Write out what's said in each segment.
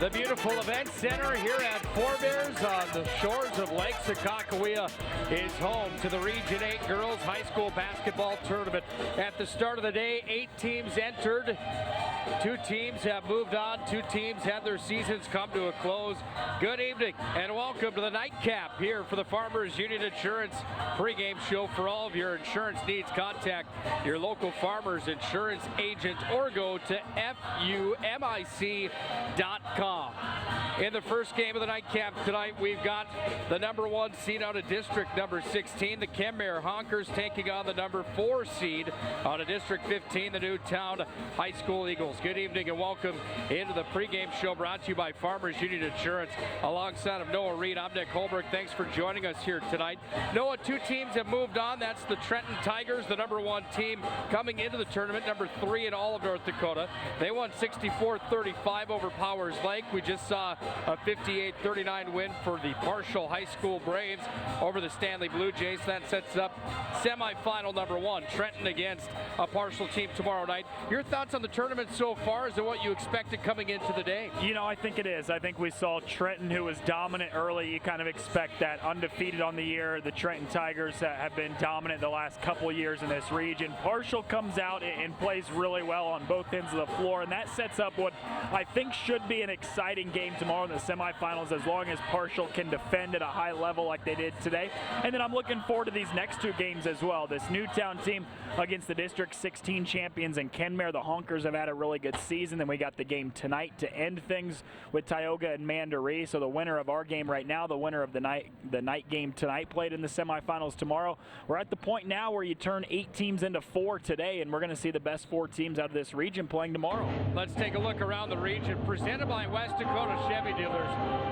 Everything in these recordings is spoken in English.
The beautiful event center here at Forebears on the shores of Lake Sakakawea is home to the Region 8 Girls High School Basketball Tournament. At the start of the day, 8 teams entered. 2 teams have moved on. 2 teams had their seasons come to a close. Good evening and welcome to the nightcap here for the Farmers Union Insurance pregame show. For all of your insurance needs, contact your local Farmers Insurance agent or go to FUMIC.com. In the first game of the nightcap tonight, we've got the number 1 seed out of District number 16, the Kenmare Honkers, taking on the number 4 seed out of District 15, the Newtown High School Eagles. Good evening and welcome into the pregame show brought to you by Farmers Union Insurance. Alongside of Noah Reed, I'm Nick Holbrook. Thanks for joining us here tonight. Noah, 2 teams have moved on. That's the Trenton Tigers, the number 1 team coming into the tournament, number 3 in all of North Dakota. They won 64-35 over Powers Lake. We just saw a 58-39 win for the Marshall High School Braves over the Stanley Blue Jays. That sets up semifinal number 1, Trenton against a Marshall team tomorrow night. Your thoughts on the tournament so far? Is it what you expected coming into the day? You know, I think it is. I think we saw Trenton, who was dominant early. You kind of expect that. Undefeated on the year. The Trenton Tigers have been dominant the last couple of years in this region. Marshall comes out and plays really well on both ends of the floor, and that sets up what I think should be an exciting game tomorrow in the semifinals, as long as Marshall can defend at a high level like they did today. And then I'm looking forward to these next 2 games as well. This Newtown team against the District 16 champions in Kenmare. The Honkers have had a really good season. Then we got the game tonight to end things with Tioga and Mandaree. So the winner of our game right now, the winner of the night game tonight, played in the semifinals tomorrow. We're at the point now where you turn 8 teams into 4 today, and we're going to see the best 4 teams out of this region playing tomorrow. Let's take a look around the region. Presented by West Dakota Chevy Dealers.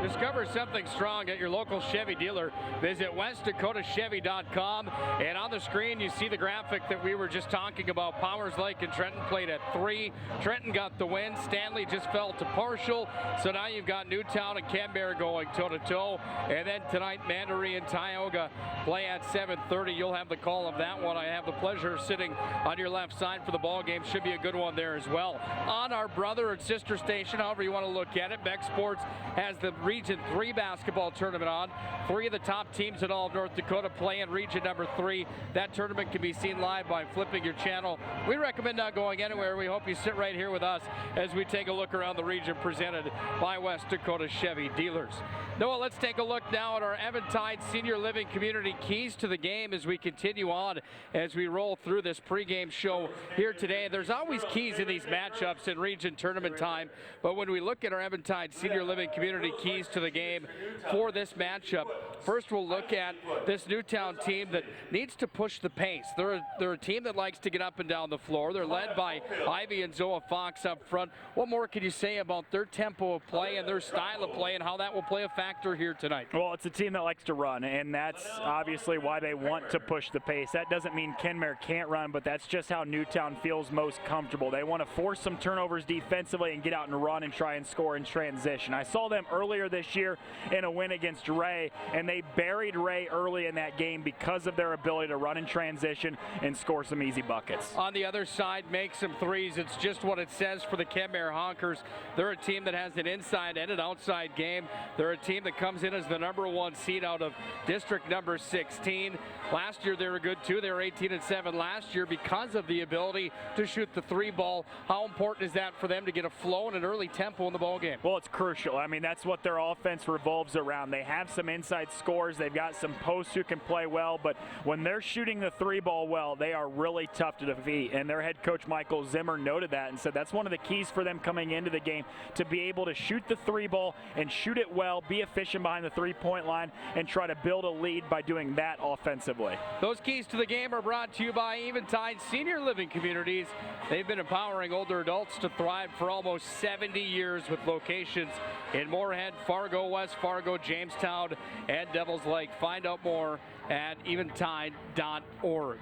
Discover something strong at your local Chevy dealer. Visit westdakotachevy.com, and on the screen you see the graphic that we were just talking about. Powers Lake and Trenton played at 3. Trenton got the win. Stanley just fell to Marshall. So now you've got Newtown and Kenmare going toe-to-toe. And then tonight, Mandaree and Tioga play at 7:30. You'll have the call of that one. I have the pleasure of sitting on your left side for the ball game. Should be a good one there as well. On our brother and sister station, however you want to look at it, Beck Sports has the Region 3 basketball tournament on. 3 of the top teams in all of North Dakota play in Region number 3. That tournament can be seen live by flipping your channel. We recommend not going anywhere. We hope you sit right here with us as we take a look around the region, presented by West Dakota Chevy Dealers. Noah, let's take a look now at our Eventide Senior Living Community keys to the game as we continue on, as we roll through this pregame show here today. There's always keys in these matchups in region tournament time, but when we look at our Eventide Senior Living Community keys to the game for this matchup, first we'll look at this Newtown team that needs to push the pace. They're a team that likes to get up and down the floor. They're led by Ivy and Zoa Fox up front. What more can you say about their tempo of play and their style of play and how that will play a factor here tonight? Well, it's a team that likes to run, and that's obviously why they want to push the pace. That doesn't mean Kenmare can't run, but that's just how Newtown feels most comfortable. They want to force some turnovers defensively and get out and run and try and score in transition. I saw them earlier this year in a win against Ray, and they buried Ray early in that game because of their ability to run in transition and score some easy buckets. On the other side, make some threes. It's just what it says for the Kenmare Honkers. They're a team that has an inside and an outside game. They're a team that comes in as the number 1 seed out of District number 16. Last year they were good too. They were 18-7 last year because of the ability to shoot the 3 ball. How important is that for them to get a flow and an early tempo in the ball game? Well, it's crucial. I mean, that's what their offense revolves around. They have some inside scores. They've got some posts who can play well, but when they're shooting the 3 ball well, they are really tough to defeat. And their head coach, Michael Zimmer, noted that and said that's one of the keys for them coming into the game, to be able to shoot the 3 ball and shoot it well, be efficient behind the 3-point line, and try to build a lead by doing that offensively. Those keys to the game are brought to you by Eventide Senior Living Communities. They've been empowering older adults to thrive for almost 70 years with locations in Moorhead, Fargo, West Fargo, Jamestown, and Devils Lake. Find out more at eventide.org.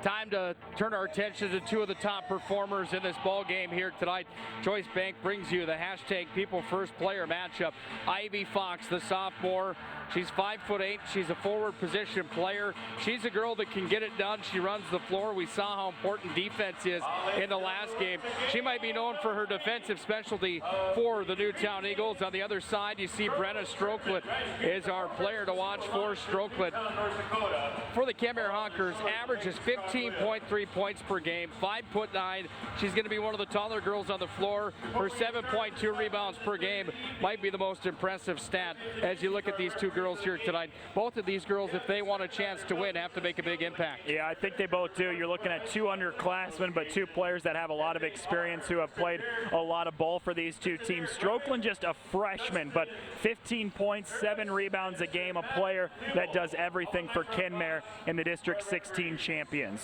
Time to turn our attention to two of the top performers in this ball game here tonight. Joyce Bank brings you the hashtag People First player matchup. Ivy Fox, the sophomore. She's 5'8". She's a forward position player. She's a girl that can get it done. She runs the floor. We saw how important defense is in the last game. She might be known for her defensive specialty for the Newtown Eagles. On the other side, you see Brenna Strokelet is our player to watch for. Strokelet for the Kenmare Hawkers averages 15.3 points per game, 5'9". She's going to be one of the taller girls on the floor. Her 7.2 rebounds per game might be the most impressive stat as you look at these two girls here tonight. Both of these girls, if they want a chance to win, have to make a big impact. Yeah, I think they both do. You're looking at two underclassmen, but two players that have a lot of experience who have played a lot of ball for these two teams. Strokeland just a freshman, but 15 points, 7 rebounds a game, a player that does everything for Kenmare in the District 16 champions.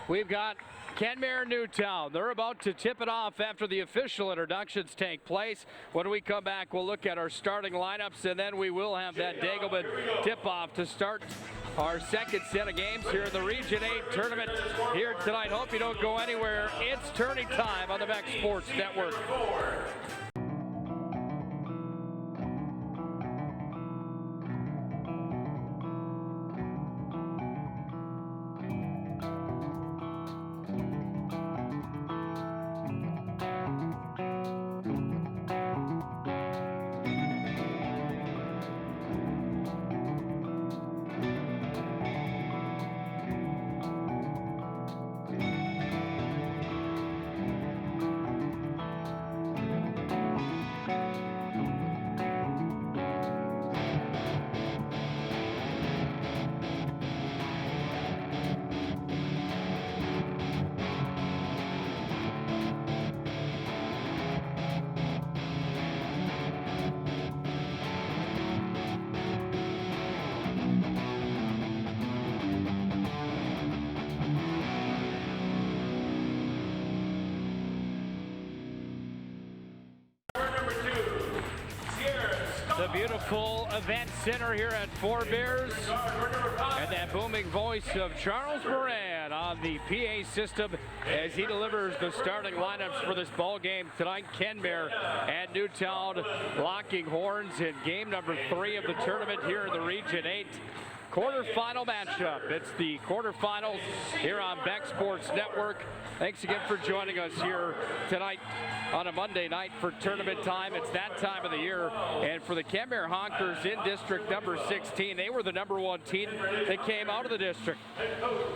We've got Kenmare Newtown. They're about to tip it off after the official introductions take place. When we come back, we'll look at our starting lineups, and then we will have that Dagelman tip-off to start our second set of games here in the Region 8 tournament here tonight. Hope you don't go anywhere. It's turning time on the Beck Sports Network. The beautiful event center here at Four Bears, and that booming voice of Charles Moran on the PA system as he delivers the starting lineups for this ball game tonight. Kenmare and Newtown locking horns in game number 3 of the tournament here in the Region 8 quarterfinal matchup. It's the quarterfinals here on Beck Sports Network. Thanks again for joining us here tonight on a Monday night for tournament time. It's that time of the year, and for the Kenmare Hawkers in district number 16, they were the #1 team that came out of the district.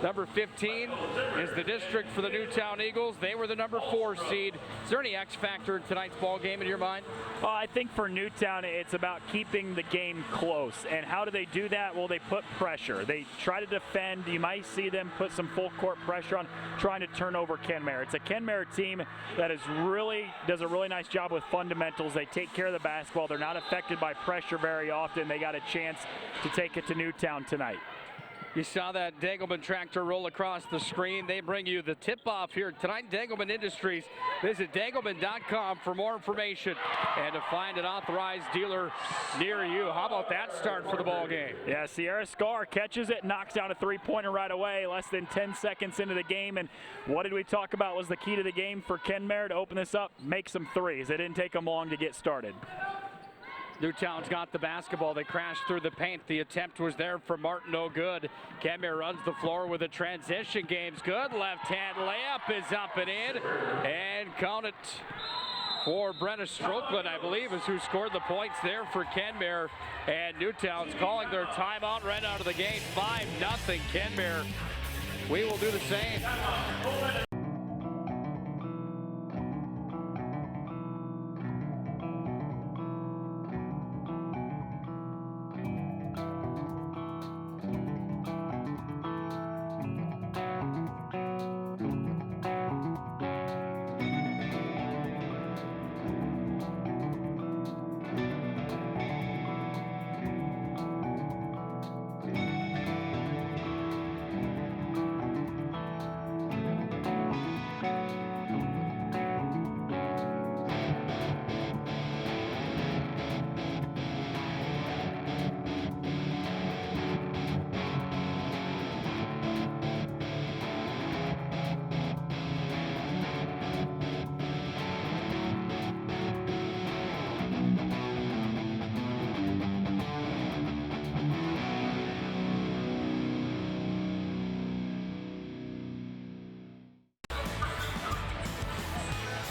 Number 15 is the district for the Newtown Eagles. They were the #4 seed. Is there any X factor in tonight's ball game in your mind? I think for Newtown, it's about keeping the game close. And how do they do that? Well, they put pressure. They try to defend. You might see them put some full court pressure on trying to turn over Kenmare. It's a Kenmare team that does a really nice job with fundamentals. They take care of the basketball. They're not affected by pressure very often. They got a chance to take it to Newtown tonight. You saw that Dagelman tractor roll across the screen. They bring you the tip-off here tonight. Dagelman Industries. Visit dagelman.com for more information and to find an authorized dealer near you. How about that start for the ball game? Yeah, Sierra Scar catches it, knocks down a three-pointer right away, less than 10 seconds into the game. And what did we talk about was the key to the game for Kenmare to open this up? Make some threes. It didn't take them long to get started. Newtown's got the basketball. They crashed through the paint. The attempt was there for Martin, no good. Kenmare runs the floor with a transition. Game's good. Left-hand layup is up and in. And count it for Brenna Strokeland, I believe, is who scored the points there for Kenmare. And Newtown's calling their timeout right out of the gate. 5-0 Kenmare. We will do the same.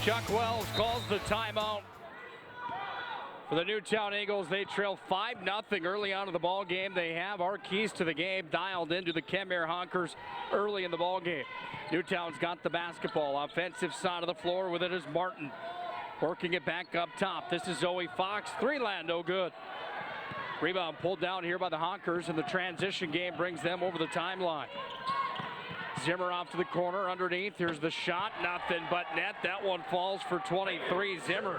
Chuck Wells calls the timeout for the Newtown Eagles. They trail 5-0 early on in the ball game. They have our keys to the game dialed into the Kenmare Honkers early in the ball game. Newtown's got the basketball. Offensive side of the floor with it is Martin. Working it back up top. This is Zoe Fox. Three-land, no good. Rebound pulled down here by the Honkers, and the transition game brings them over the timeline. Zimmer off to the corner underneath. Here's the shot. Nothing but net. That one falls for 23. Zimmer.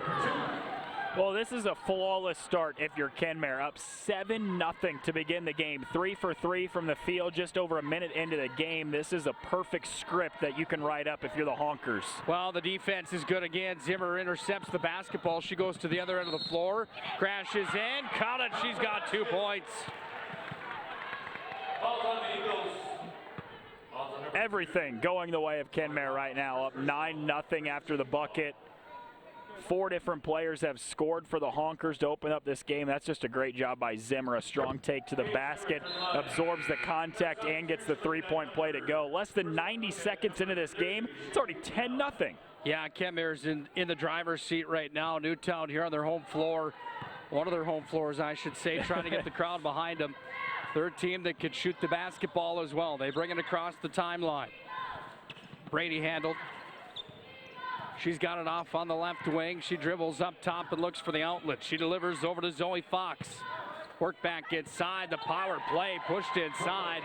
Well, this is a flawless start if you're Kenmare. Up 7-0 to begin the game. 3 for 3 from the field just over a minute into the game. This is a perfect script that you can write up if you're the Honkers. Well, the defense is good again. Zimmer intercepts the basketball. She goes to the other end of the floor. Crashes in. Count it. She's got 2 points. Everything going the way of Kenmare right now. Up 9-0 after the bucket. 4 different players have scored for the Honkers to open up this game. That's just a great job by Zimmer. A strong take to the basket, absorbs the contact, and gets the three-point play to go. Less than 90 seconds into this game, it's already 10-0. Yeah, Kenmare's in the driver's seat right now. Newtown here on their home floor. One of their home floors, I should say, trying to get the crowd behind them. They're a team that could shoot the basketball as well. They bring it across the timeline. Brady handled. She's got it off on the left wing. She dribbles up top and looks for the outlet. She delivers over to Zoe Fox. Work back inside. The power play pushed inside.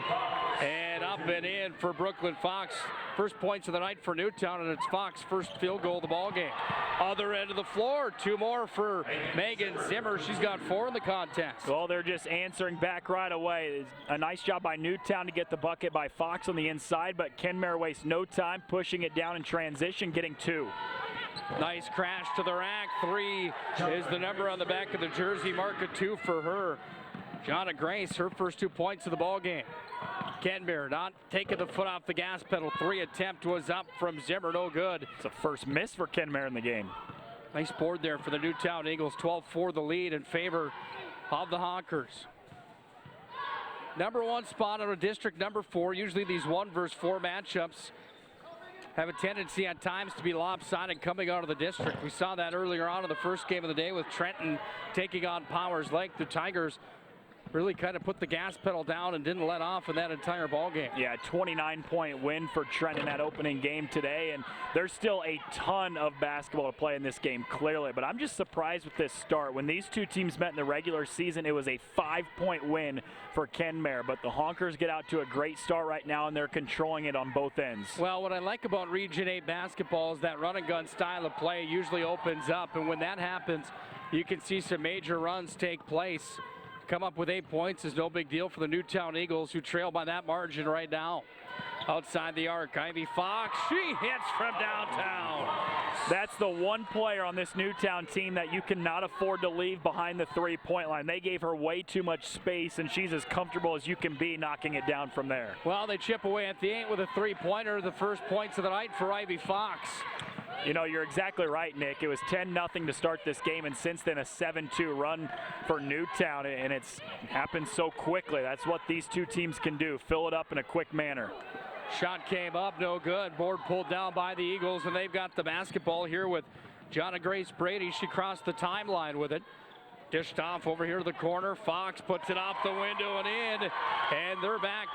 And up and in for Brooklyn Fox. First points of the night for Newtown, and it's Fox' first field goal of the ball game. Other end of the floor. 2 more for Megan Zimmer. She's got 4 in the contest. Well, they're just answering back right away. A nice job by Newtown to get the bucket by Fox on the inside, but Kenmare wastes no time pushing it down in transition, getting 2. Nice crash to the rack. 3 is the number on the back of the jersey. Mark a 2 for her. Jonna Grace, her first 2 points of the ball game. Kenmare not taking the foot off the gas pedal. 3 attempt was up from Zimmer, no good. It's a first miss for Kenmare in the game. Nice board there for the Newtown Eagles. 12-4 the lead in favor of the Honkers. Number 1 spot on a district number 4. Usually these 1 versus 4 matchups have a tendency at times to be lopsided coming out of the district. We saw that earlier on in the first game of the day with Trenton taking on Powers Lake. The Tigers really kind of put the gas pedal down and didn't let off in that entire ball game. Yeah, 29-point win for Trenton in that opening game today, and there's still a ton of basketball to play in this game, clearly. But I'm just surprised with this start. When these 2 teams met in the regular season, it was a 5-point win for Kenmare. But the Honkers get out to a great start right now, and they're controlling it on both ends. Well, what I like about Region 8 basketball is that run-and-gun style of play usually opens up, and when that happens, you can see some major runs take place. Come up with 8 points is no big deal for the Newtown Eagles, who trail by that margin right now. Outside the arc, Ivy Fox, she hits from downtown. That's the one player on this Newtown team that you cannot afford to leave behind the three-point line. They gave her way too much space, and she's as comfortable as you can be knocking it down from there. Well, they chip away at the 8 with a three-pointer, the first points of the night for Ivy Fox. You know, you're exactly right, Nick. It was 10-0 to start this game, and since then a 7-2 run for Newtown, and it's happened so quickly. That's what these 2 teams can do, fill it up in a quick manner. Shot came up, no good. Board pulled down by the Eagles, and they've got the basketball here with Jonna Grace Brady. She crossed the timeline with it. Dished off over here to the corner. Fox puts it off the window and in, and they're back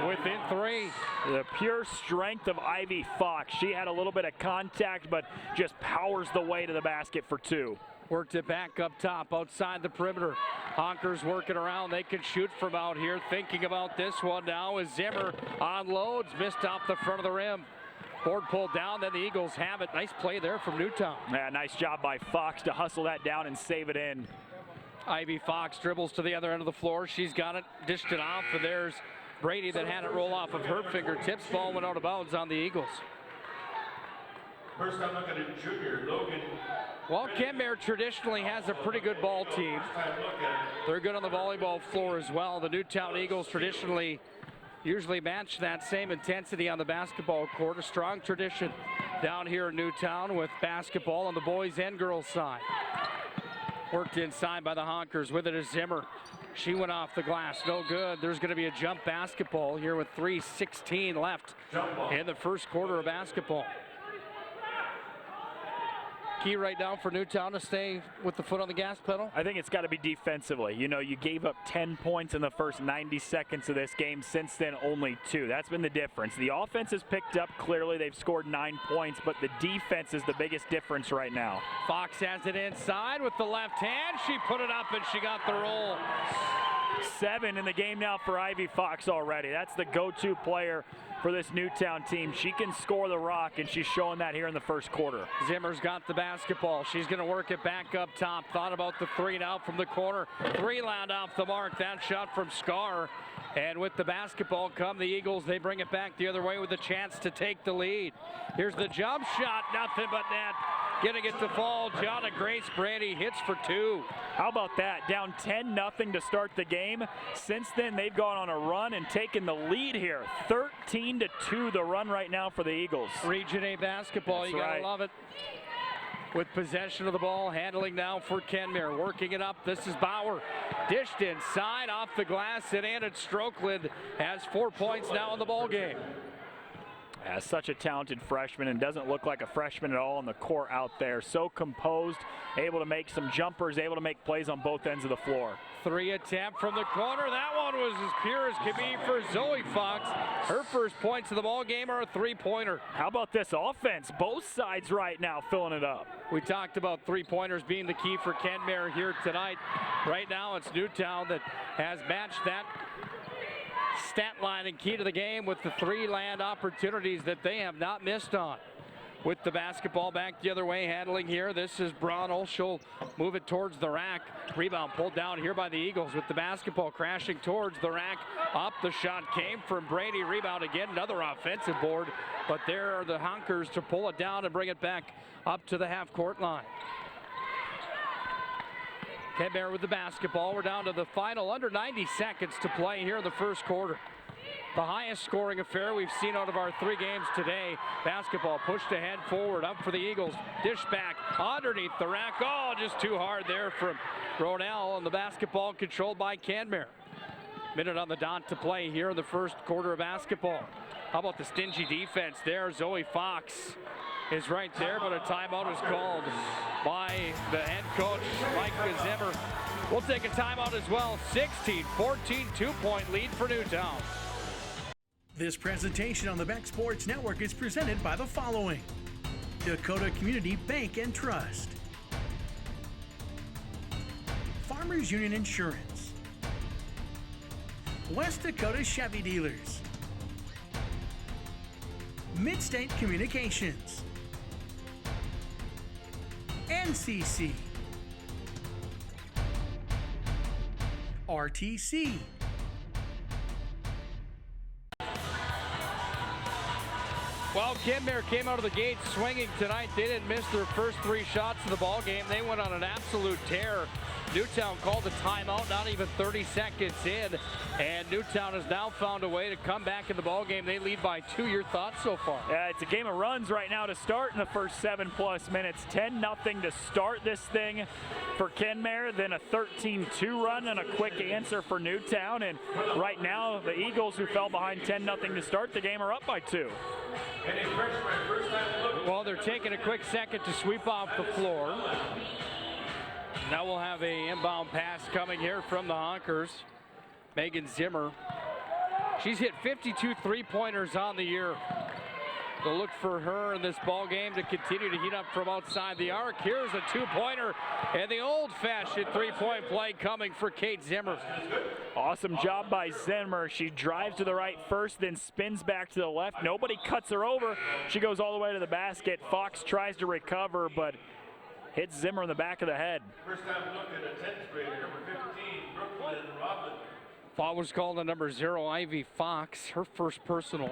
within 3. The pure strength of Ivy Fox. She had a little bit of contact, but just powers the way to the basket for 2. Worked it back up top, outside the perimeter. Honkers working around. They can shoot from out here. Thinking about this one now as Zimmer unloads. Missed off the front of the rim. Board pulled down, then the Eagles have it. Nice play there from Newtown. Yeah, nice job by Fox to hustle that down and save it in. Ivy Fox dribbles to the other end of the floor. She's got it, dished it off, and there's Brady that had it roll off of her fingertips. Ball went out of bounds on the Eagles. First time looking at junior Logan. Well, Kenmare traditionally has a pretty good ball team. They're good on the volleyball floor as well. The Newtown Eagles traditionally usually match that same intensity on the basketball court. A strong tradition down here in Newtown with basketball on the boys and girls side. Worked inside by the Honkers. With it is Zimmer. She went off the glass, no good. There's going to be a jump basketball here with 3:16 left in the first quarter of basketball. key right now for Newtown to stay with the foot on the gas pedal? I think it's got to be defensively. You know, you gave up 10 points in the first 90 seconds of this game. Since then, only 2. That's been the difference. The offense has picked up. Clearly, they've scored 9 points, but the defense is the biggest difference right now. Fox has it inside with the left hand. She put it up and she got the roll. 7 in the game now for Ivy Fox already. That's the go-to player for this Newtown team. She can score the rock, and she's showing that here in the first quarter. Zimmer's got the basketball. She's going to work it back up top. Thought about the 3 now from the corner. 3 land off the mark. That shot from Scar. And with the basketball come the Eagles. They bring it back the other way with a chance to take the lead. Here's the jump shot. Nothing but net. Getting it to fall. Jonna Grace Brady hits for 2. How about that? Down 10-0 to start the game. Since then, they've gone on a run and taken the lead here. 13-2 the run right now for the Eagles. Region A basketball. That's you got to right. love it. With possession of the ball, handling now for Kenmare. Working it up. This is Bauer. Dished inside off the glass, and Anna Strokeland has 4 points now in the ball game. As such a talented freshman, and doesn't look like a freshman at all on the court out there. So composed, able to make some jumpers, able to make plays on both ends of the floor. 3 attempt from the corner. That one was as pure as can be for Zoe Fox. Her first points of the ball game are a 3-pointer. How about this offense? Both sides right now filling it up. We talked about 3-pointers being the key for Kenmare here tonight. Right now it's Newtown that has matched that stat line and key to the game with the 3 land opportunities that they have not missed on. With the basketball back the other way, handling here. This is Braun. She'll move it towards the rack. Rebound pulled down here by the Eagles with the basketball crashing towards the rack. Up the shot came from Brady. Rebound again, another offensive board. But there are the Honkers to pull it down and bring it back up to the half-court line. Kenmare with the basketball. We're down to the final under 90 seconds to play here in the first quarter. The highest scoring affair we've seen out of our 3 games today. Basketball pushed ahead, forward, up for the Eagles. Dish back underneath the rack. Oh, just too hard there from Ronell, and the basketball controlled by Kenmare. Minute on the dot to play here in the first quarter of basketball. How about the stingy defense there? Zoe Fox is right there, but a timeout is called by the head coach, Mike Zimmer. We'll take a timeout as well. 16-14, 2-point lead for Newtown. This presentation on the Beck Sports Network is presented by the following: Dakota Community Bank and Trust, Farmers Union Insurance, West Dakota Chevy Dealers, Midstate Communications, NCC, RTC, Well, Kenmare came out of the gate swinging tonight. They didn't miss their first 3 shots of the ball game. They went on an absolute tear. Newtown called a timeout not even 30 seconds in, and Newtown has now found a way to come back in the ball game. They lead by 2. Your thoughts so far? Yeah, it's a game of runs right now to start in the first 7+ minutes. 10-0 to start this thing for Kenmare, then a 13-2 run and a quick answer for Newtown. And right now, the Eagles, who fell behind 10-0 to start the game, are up by 2. Well, they're taking a quick second to sweep off the floor. Now we'll have a inbound pass coming here from the Honkers. Megan Zimmer. She's hit 52 3-pointers on the year. They'll look for her in this ball game to continue to heat up from outside the arc. Here's a 2-pointer and the old-fashioned 3-point play coming for Kate Zimmer. Awesome job by Zimmer. She drives to the right first, then spins back to the left. Nobody cuts her over. She goes all the way to the basket. Fox tries to recover, but hits Zimmer in the back of the head. First time look at a 10th grader, number 15, Brooklyn Robin. Foul was called on number 0, Ivy Fox, her first personal.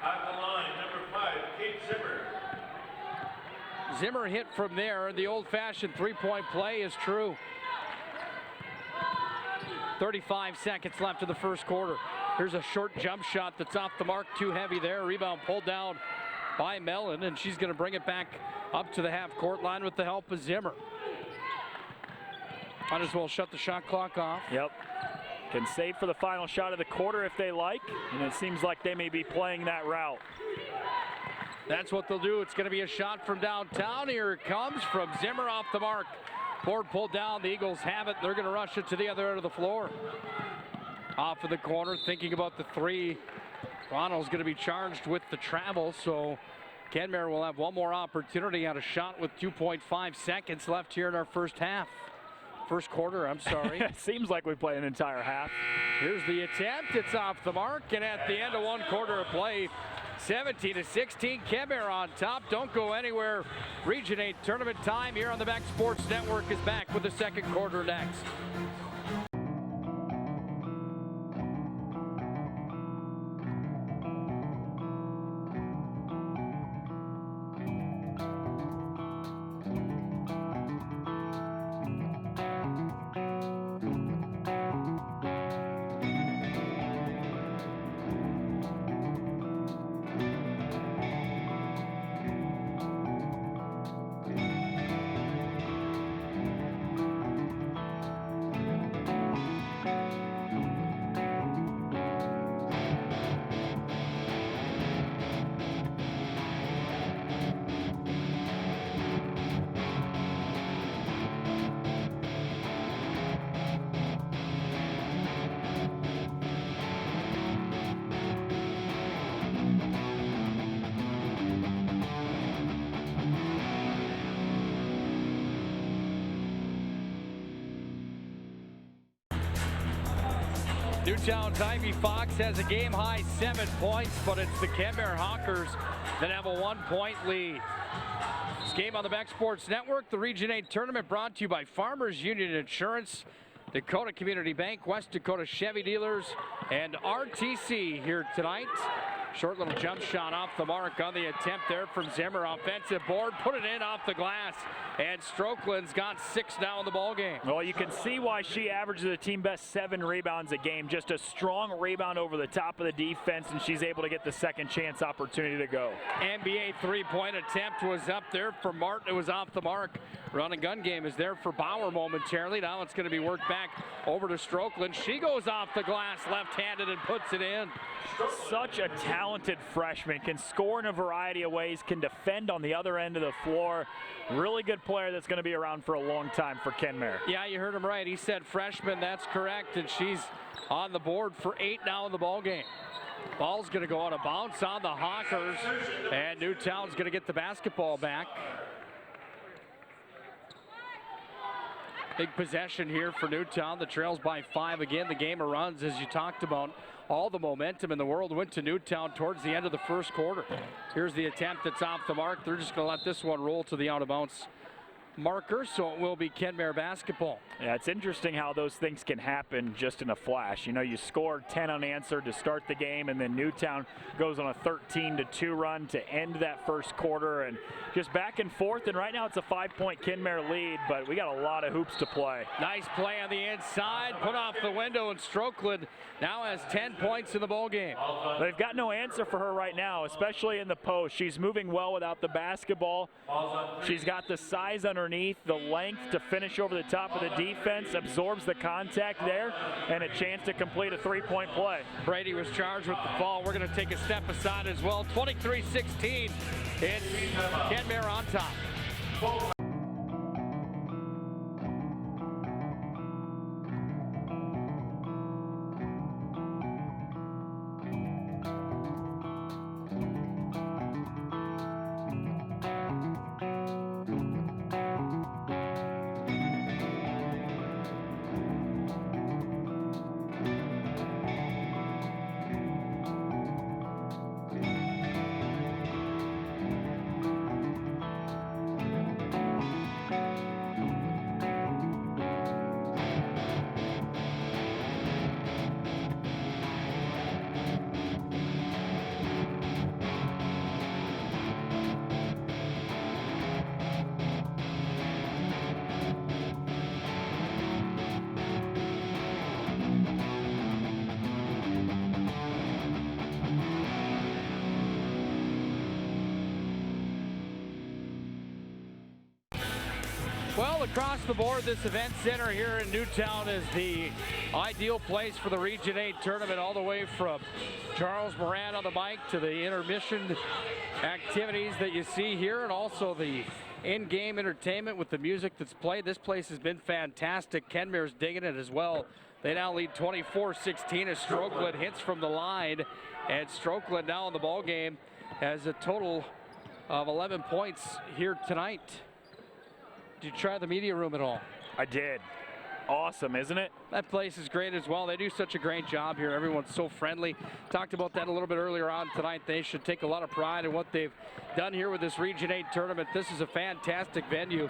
At the line, number 5, Kate Zimmer. Zimmer hit from there. The old-fashioned 3-point play is true. 35 seconds left in the first quarter. Here's a short jump shot that's off the mark, too heavy there. Rebound pulled down by Mellon, and she's going to bring it back up to the half-court line with the help of Zimmer. Might as well shut the shot clock off. Yep. Can save for the final shot of the quarter if they like, and it seems like they may be playing that route. That's what they'll do. It's going to be a shot from downtown. Here it comes from Zimmer off the mark. Board pulled down. The Eagles have it. They're going to rush it to the other end of the floor. Off of the corner, thinking about the three. Toronto's going to be charged with the travel, so Kenmare will have one more opportunity on a shot with 2.5 seconds left here in our first quarter, I'm sorry. It seems like we played an entire half. Here's the attempt. It's off the mark, and at the end of one quarter of play, 17-16, Kenmare on top. Don't go anywhere. Region 8 tournament time here on the Back Sports Network is back with the second quarter next. Newtown's Ivy Fox has a game-high 7 points, but it's the Kenmare Hawkers that have a 1-point lead. This game on the Back Sports Network, the Region 8 tournament brought to you by Farmers Union Insurance, Dakota Community Bank, West Dakota Chevy Dealers, and RTC here tonight. Short little jump shot off the mark on the attempt there from Zimmer. Offensive board, put it in off the glass, and Strokeland's got 6 now in the ball game. Well, you can see why she averages a team best 7 rebounds a game. Just a strong rebound over the top of the defense, and she's able to get the second chance opportunity to go. NBA three-point attempt was up there for Martin. It was off the mark. Run and gun game is there for Bauer momentarily. Now it's going to be worked back over to Strokeland. She goes off the glass left-handed and puts it in. Such a talented freshman, can score in a variety of ways, can defend on the other end of the floor. Really good player that's going to be around for a long time for Kenmare. Yeah, you heard him right. He said freshman, that's correct, and she's on the board for 8 now in the ball game. Ball's going to go on a bounce on the Hawkers, and Newtown's going to get the basketball back. Big possession here for Newtown. The trails by 5 again. The game of runs, as you talked about. All the momentum in the world went to Newtown towards the end of the first quarter. Here's the attempt that's off the mark. They're just going to let this one roll to the out-of-bounds marker, so it will be Kenmare basketball. Yeah, it's interesting how those things can happen just in a flash. You know, you score 10 unanswered to start the game, and then Newtown goes on a 13-2 run to end that first quarter, and just back and forth. And right now it's a 5-point Kenmare lead, but we got a lot of hoops to play. Nice play on the inside, put off the window, and Strokeland now has 10 points in the ball game. They've got no answer for her right now, especially in the post. She's moving well without the basketball. She's got the size underneath, the length to finish over the top of the defense, absorbs the contact there, and a chance to complete a 3-point play. Brady was charged with the fall. We're going to take a step aside as well. 23-16, it's Kenmare on top. Well, across the board, this event center here in Newtown is the ideal place for the Region 8 tournament, all the way from Charles Moran on the mic to the intermission activities that you see here, and also the in-game entertainment with the music that's played. This place has been fantastic. Kenmare's digging it as well. They now lead 24-16 as Strokeland hits from the line, and Strokeland now in the ball game has a total of 11 points here tonight. Did you try the media room at all? I did. Awesome, isn't it? That place is great as well. They do such a great job here. Everyone's so friendly. Talked about that a little bit earlier on tonight. They should take a lot of pride in what they've done here with this Region 8 tournament. This is a fantastic venue.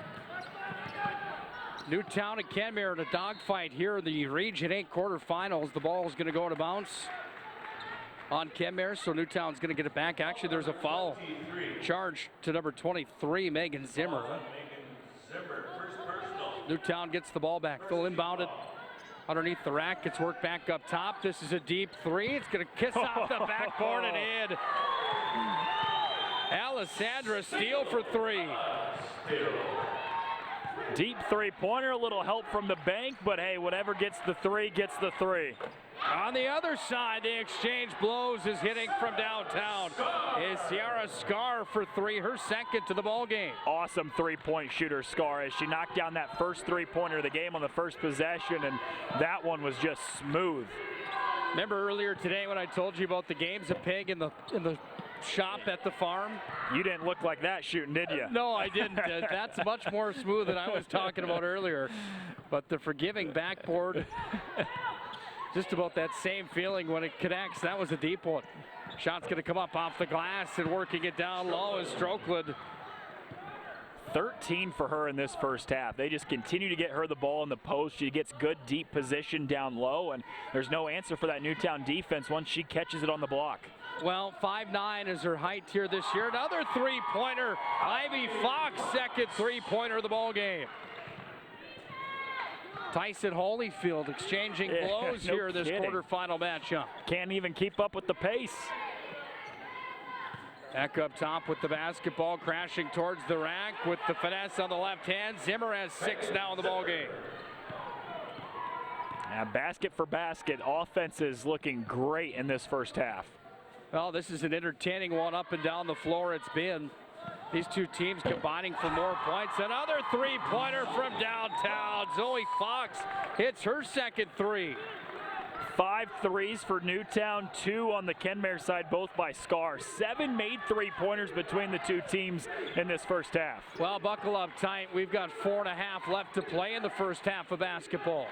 Newtown and Kenmare in a dogfight here in the Region 8 quarterfinals. The ball is going to go to bounce on Kenmare, so Newtown's going to get it back. Actually, there's a foul charge to number 23, Megan Zimmer. Newtown gets the ball back. They'll inbound it underneath the rack. It's worked back up top. This is a deep three. It's going to kiss off the backboard and in. Alessandra Steele for three. Deep three-pointer, a little help from the bank, but hey, whatever gets the three, gets the three. On the other side, the exchange blows is hitting from downtown. Is Ciara Scar for three, her second to the ball game. Awesome three-point shooter, Scar, as she knocked down that first three-pointer of the game on the first possession, and that one was just smooth. Remember earlier today when I told you about the game's a pig in the shop at the farm? You didn't look like that shooting, did you? No, I didn't. That's much more smooth than I was talking about earlier. But the forgiving backboard, just about that same feeling when it connects. That was a deep one. Shot's going to come up off the glass, and working it down low is Strokeland. 13 for her in this first half. They just continue to get her the ball in the post. She gets good deep position down low, and there's no answer for that Newtown defense once she catches it on the block. Well, 5'9" is her height here this year. Another three-pointer. Ivy Fox, second three-pointer of the ball game. Tyson Holyfield exchanging blows here this quarterfinal matchup. Can't even keep up with the pace. Back up top with the basketball, crashing towards the rack with the finesse on the left hand. Zimmer has 6 now in the ball game. Now, basket for basket, offense is looking great in this first half. Well, this is an entertaining one up and down the floor. It's been these two teams combining for more points. Another three-pointer from downtown. Zoe Fox hits her second three. 5 threes for Newtown, 2 on the Kenmare side, both by Scar. 7 made three-pointers between the two teams in this first half. Well, buckle up tight. We've got 4.5 left to play in the first half of basketball.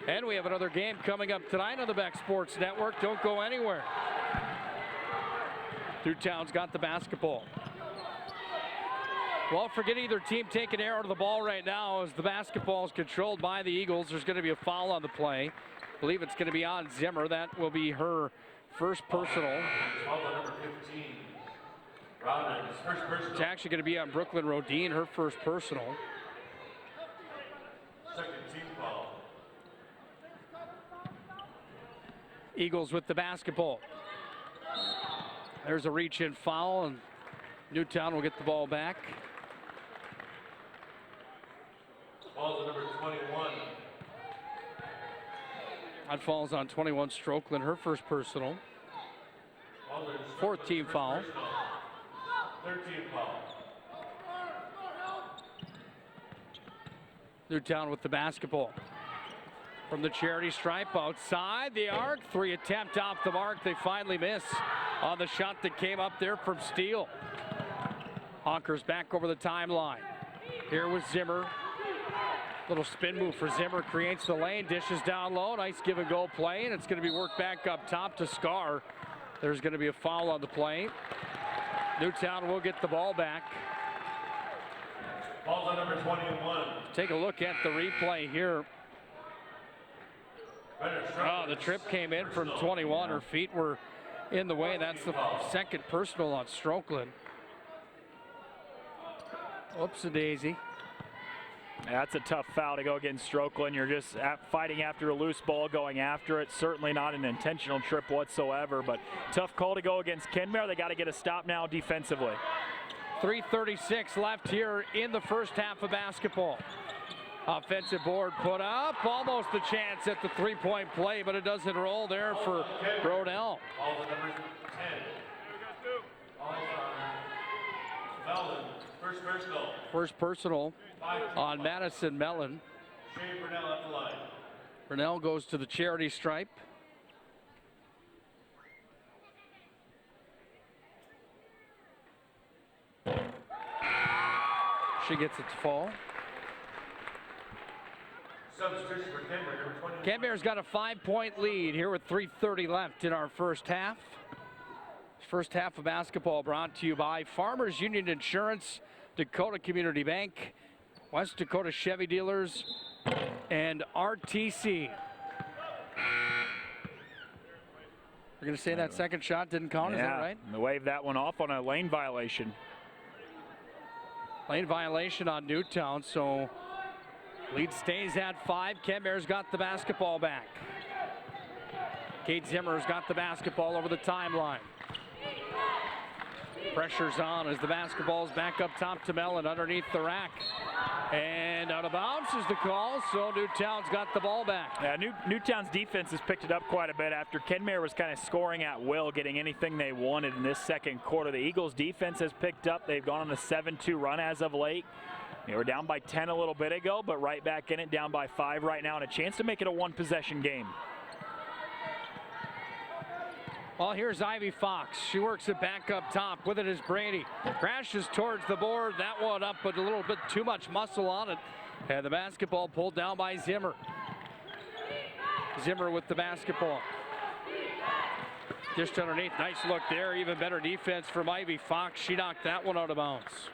And we have another game coming up tonight on the Beck Sports Network. Don't go anywhere. Newtown's got the basketball. Well, forget either team taking arrow to the ball right now as the basketball is controlled by the Eagles. There's going to be a foul on the play. I believe it's going to be on Zimmer. That will be her first personal. It's actually going to be on Brooklyn Rodine, her first personal. Second team foul. Eagles with the basketball. There's a reach-in foul, and Newtown will get the ball back. Falls on number 21. That falls on 21, Strokeland, her first personal. Fourth team foul. Third team foul. Newtown with the basketball. From the charity stripe outside the arc, 3 attempt off the mark. They finally miss on the shot that came up there from Steele. Honkers back over the timeline. Here was Zimmer. Little spin move for Zimmer, creates the lane, dishes down low. Nice give and go play, and it's going to be worked back up top to Scar. There's going to be a foul on the play. Newtown will get the ball back. Falls on number 21. Take a look at the replay here. Oh, the trip came in from 21. Her feet were in the way. That's the second personal on Strokeland. Oops-a-daisy. That's a tough foul to go against Strokeland. You're just fighting after a loose ball, going after it. Certainly not an intentional trip whatsoever, but tough call to go against Kenmare. They got to get a stop now defensively. 3:36 left here in the first half of basketball. Offensive board put up, almost a chance at the three-point play, but it doesn't roll there for Brodell. All the numbers 10. All Mellon, first personal. First personal on Madison Mellon. Shea Burnell at the line. Burnell goes to the charity stripe. She gets it to fall. Substitution for Kenmare, number 21. Kenmare's got a 5-point lead here with 3:30 left in our first half. First half of basketball brought to you by Farmers Union Insurance, Dakota Community Bank, West Dakota Chevy Dealers, and RTC. You're going to say that second shot didn't count, is that right? They waved that one off on a lane violation. Lane violation on Newtown, so lead stays at 5. Kenmare's got the basketball back. Kate Zimmer's got the basketball over the timeline. Pressure's on as the basketball's back up top to Mellon underneath the rack. And out of bounds is the call, so Newtown's got the ball back. Yeah, Newtown's defense has picked it up quite a bit after Kenmare was kind of scoring at will, getting anything they wanted in this second quarter. The Eagles' defense has picked up. They've gone on a 7-2 run as of late. They were down by 10 a little bit ago, but right back in it, down by 5 right now, and a chance to make it a one-possession game. Well, here's Ivy Fox. She works it back up top. With it is Brady. Crashes towards the board. That one up, but a little bit too much muscle on it. And the basketball pulled down by Zimmer. Zimmer with the basketball. Just underneath. Nice look there. Even better defense from Ivy Fox. She knocked that one out of bounds.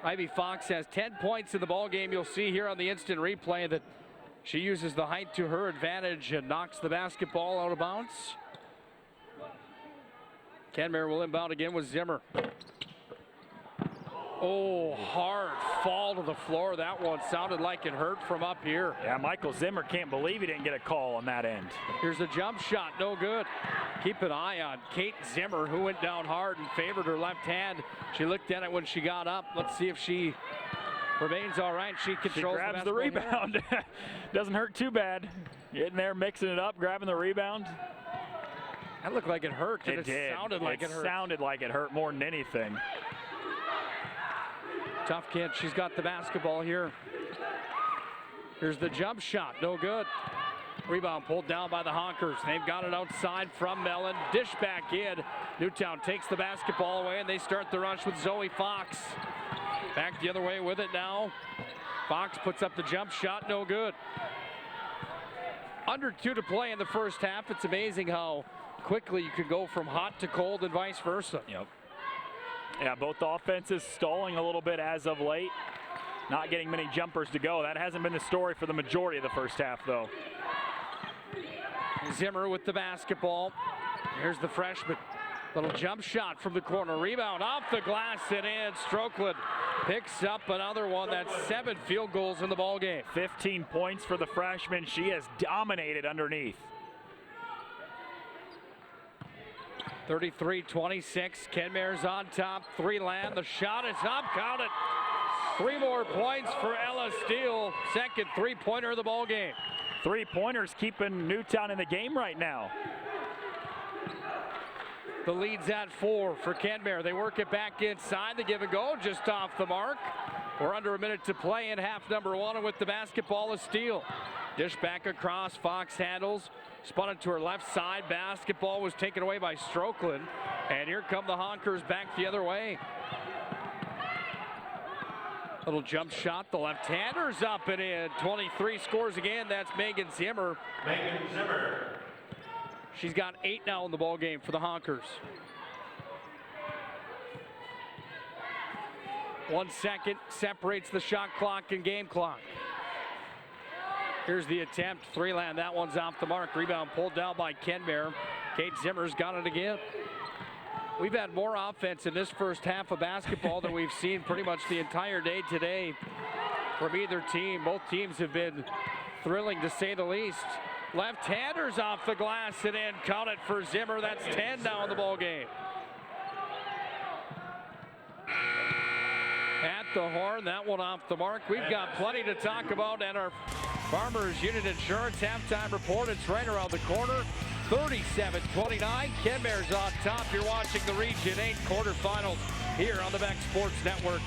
Ivy Fox has 10 points in the ball game. You'll see here on the instant replay that she uses the height to her advantage and knocks the basketball out of bounds. Kenmare will inbound again with Zimmer. Oh, hard fall to the floor. That one sounded like it hurt from up here. Yeah, Michael Zimmer can't believe he didn't get a call on that end. Here's a jump shot, no good. Keep an eye on Kate Zimmer, who went down hard and favored her left hand. She looked at it when she got up. Let's see if she remains all right. She controls grabs the rebound. Doesn't hurt too bad. Getting there, mixing it up, grabbing the rebound. That looked like it hurt. It did. Sounded like it hurt. Sounded like it hurt more than anything. Tough kid. She's got the basketball here. Here's the jump shot. No good. Rebound pulled down by the Honkers. They've got it outside from Mellon. Dish back in. Newtown takes the basketball away, and they start the rush with Zoe Fox. Back the other way with it now. Fox puts up the jump shot. No good. Under 2 to play in the first half. It's amazing how quickly you can go from hot to cold and vice versa. Yep. Yeah, both offenses stalling a little bit as of late. Not getting many jumpers to go. That hasn't been the story for the majority of the first half, though. Zimmer with the basketball. Here's the freshman. Little jump shot from the corner. Rebound off the glass and in. Strokeland picks up another one. That's 7 field goals in the ball game. 15 points for the freshman. She has dominated underneath. 33-26. Kenmare's on top. 3 land. The shot is up. Count it. 3 more points for Ella Steele. Second 3-pointer of the ball game. 3-pointers keeping Newtown in the game right now. The lead's at 4 for Kenmare. They work it back inside. The give and go just off the mark. We're under a minute to play in half number 1, and with the basketball is Steele. Dish back across. Fox handles. Spun it to her left side. Basketball was taken away by Strokeland. And here come the Honkers back the other way. Little jump shot. The left-hander's up and in. 23 scores again. That's Megan Zimmer. Megan Zimmer. She's got 8 now in the ball game for the Honkers. 1 second separates the shot clock and game clock. Here's the attempt. 3 land. That one's off the mark. Rebound pulled down by Kenmare. Kate Zimmer's got it again. We've had more offense in this first half of basketball than we've seen pretty much the entire day today from either team. Both teams have been thrilling to say the least. Left-handers off the glass and in. Count it for Zimmer. That's 10 now in the ball game. At the horn. That one off the mark. We've got plenty to talk about at our Farmers Unit Insurance halftime report. It's right around the corner. 37-29. Kenmare's on top. You're watching the Region 8 quarterfinals here on the Beck Sports Network.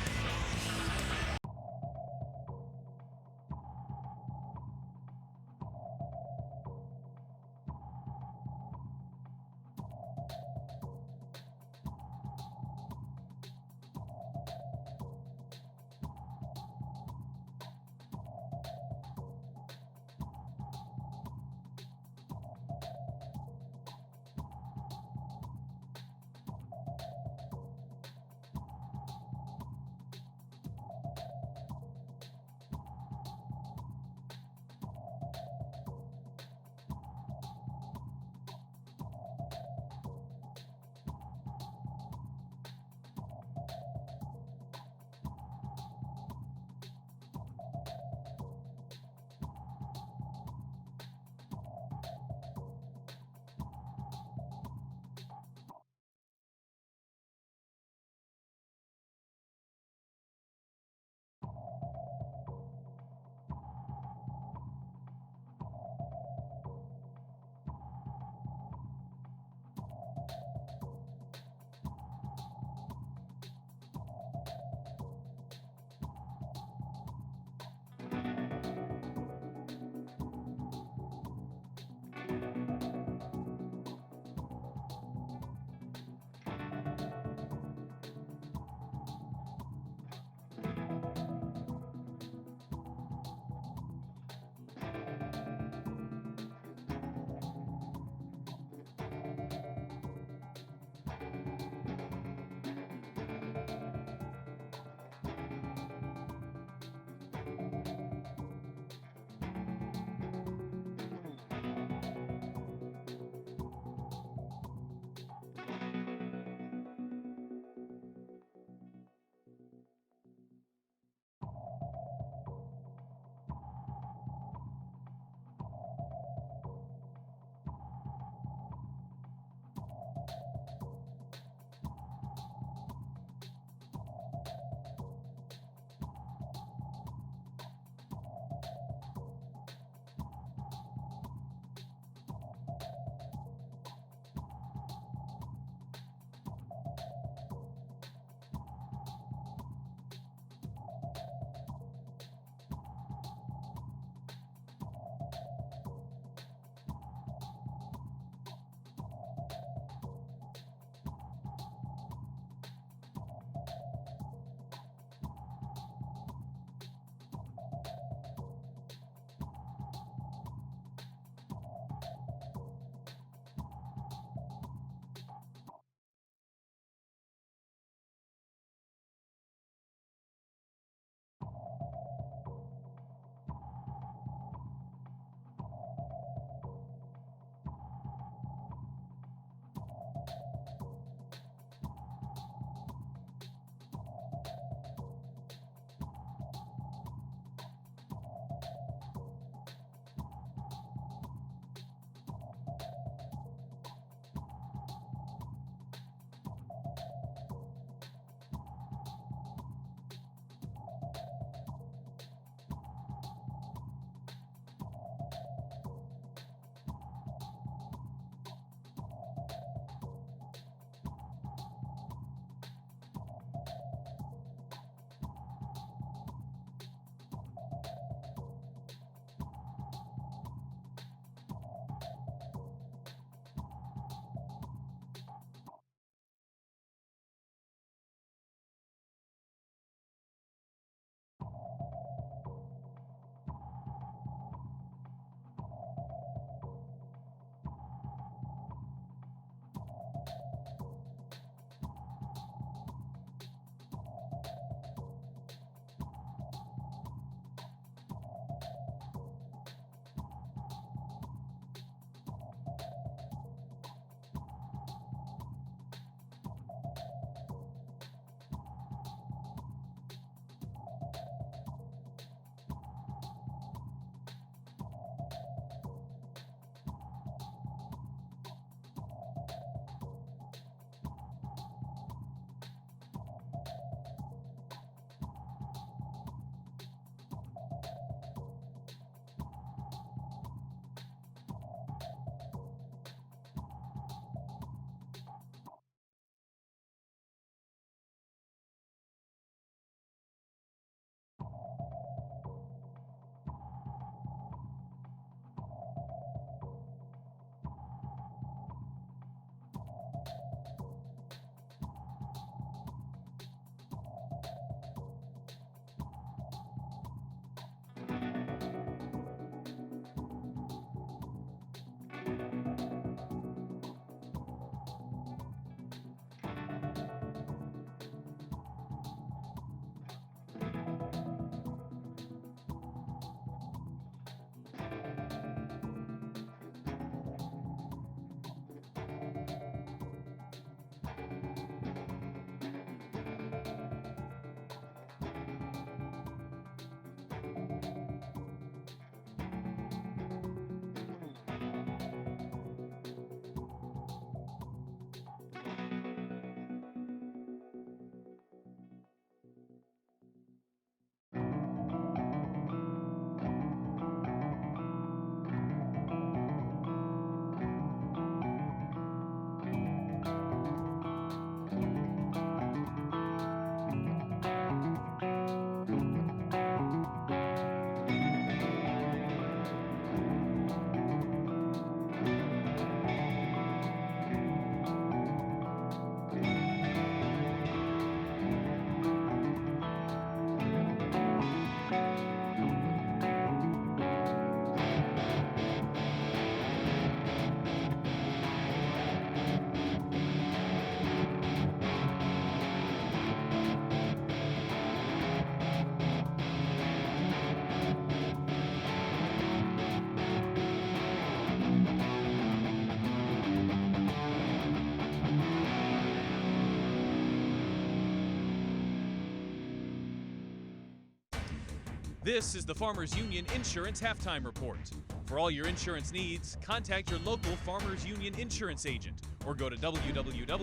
This is the Farmers Union Insurance Halftime Report. For all your insurance needs, contact your local Farmers Union insurance agent or go to www.fumic.com.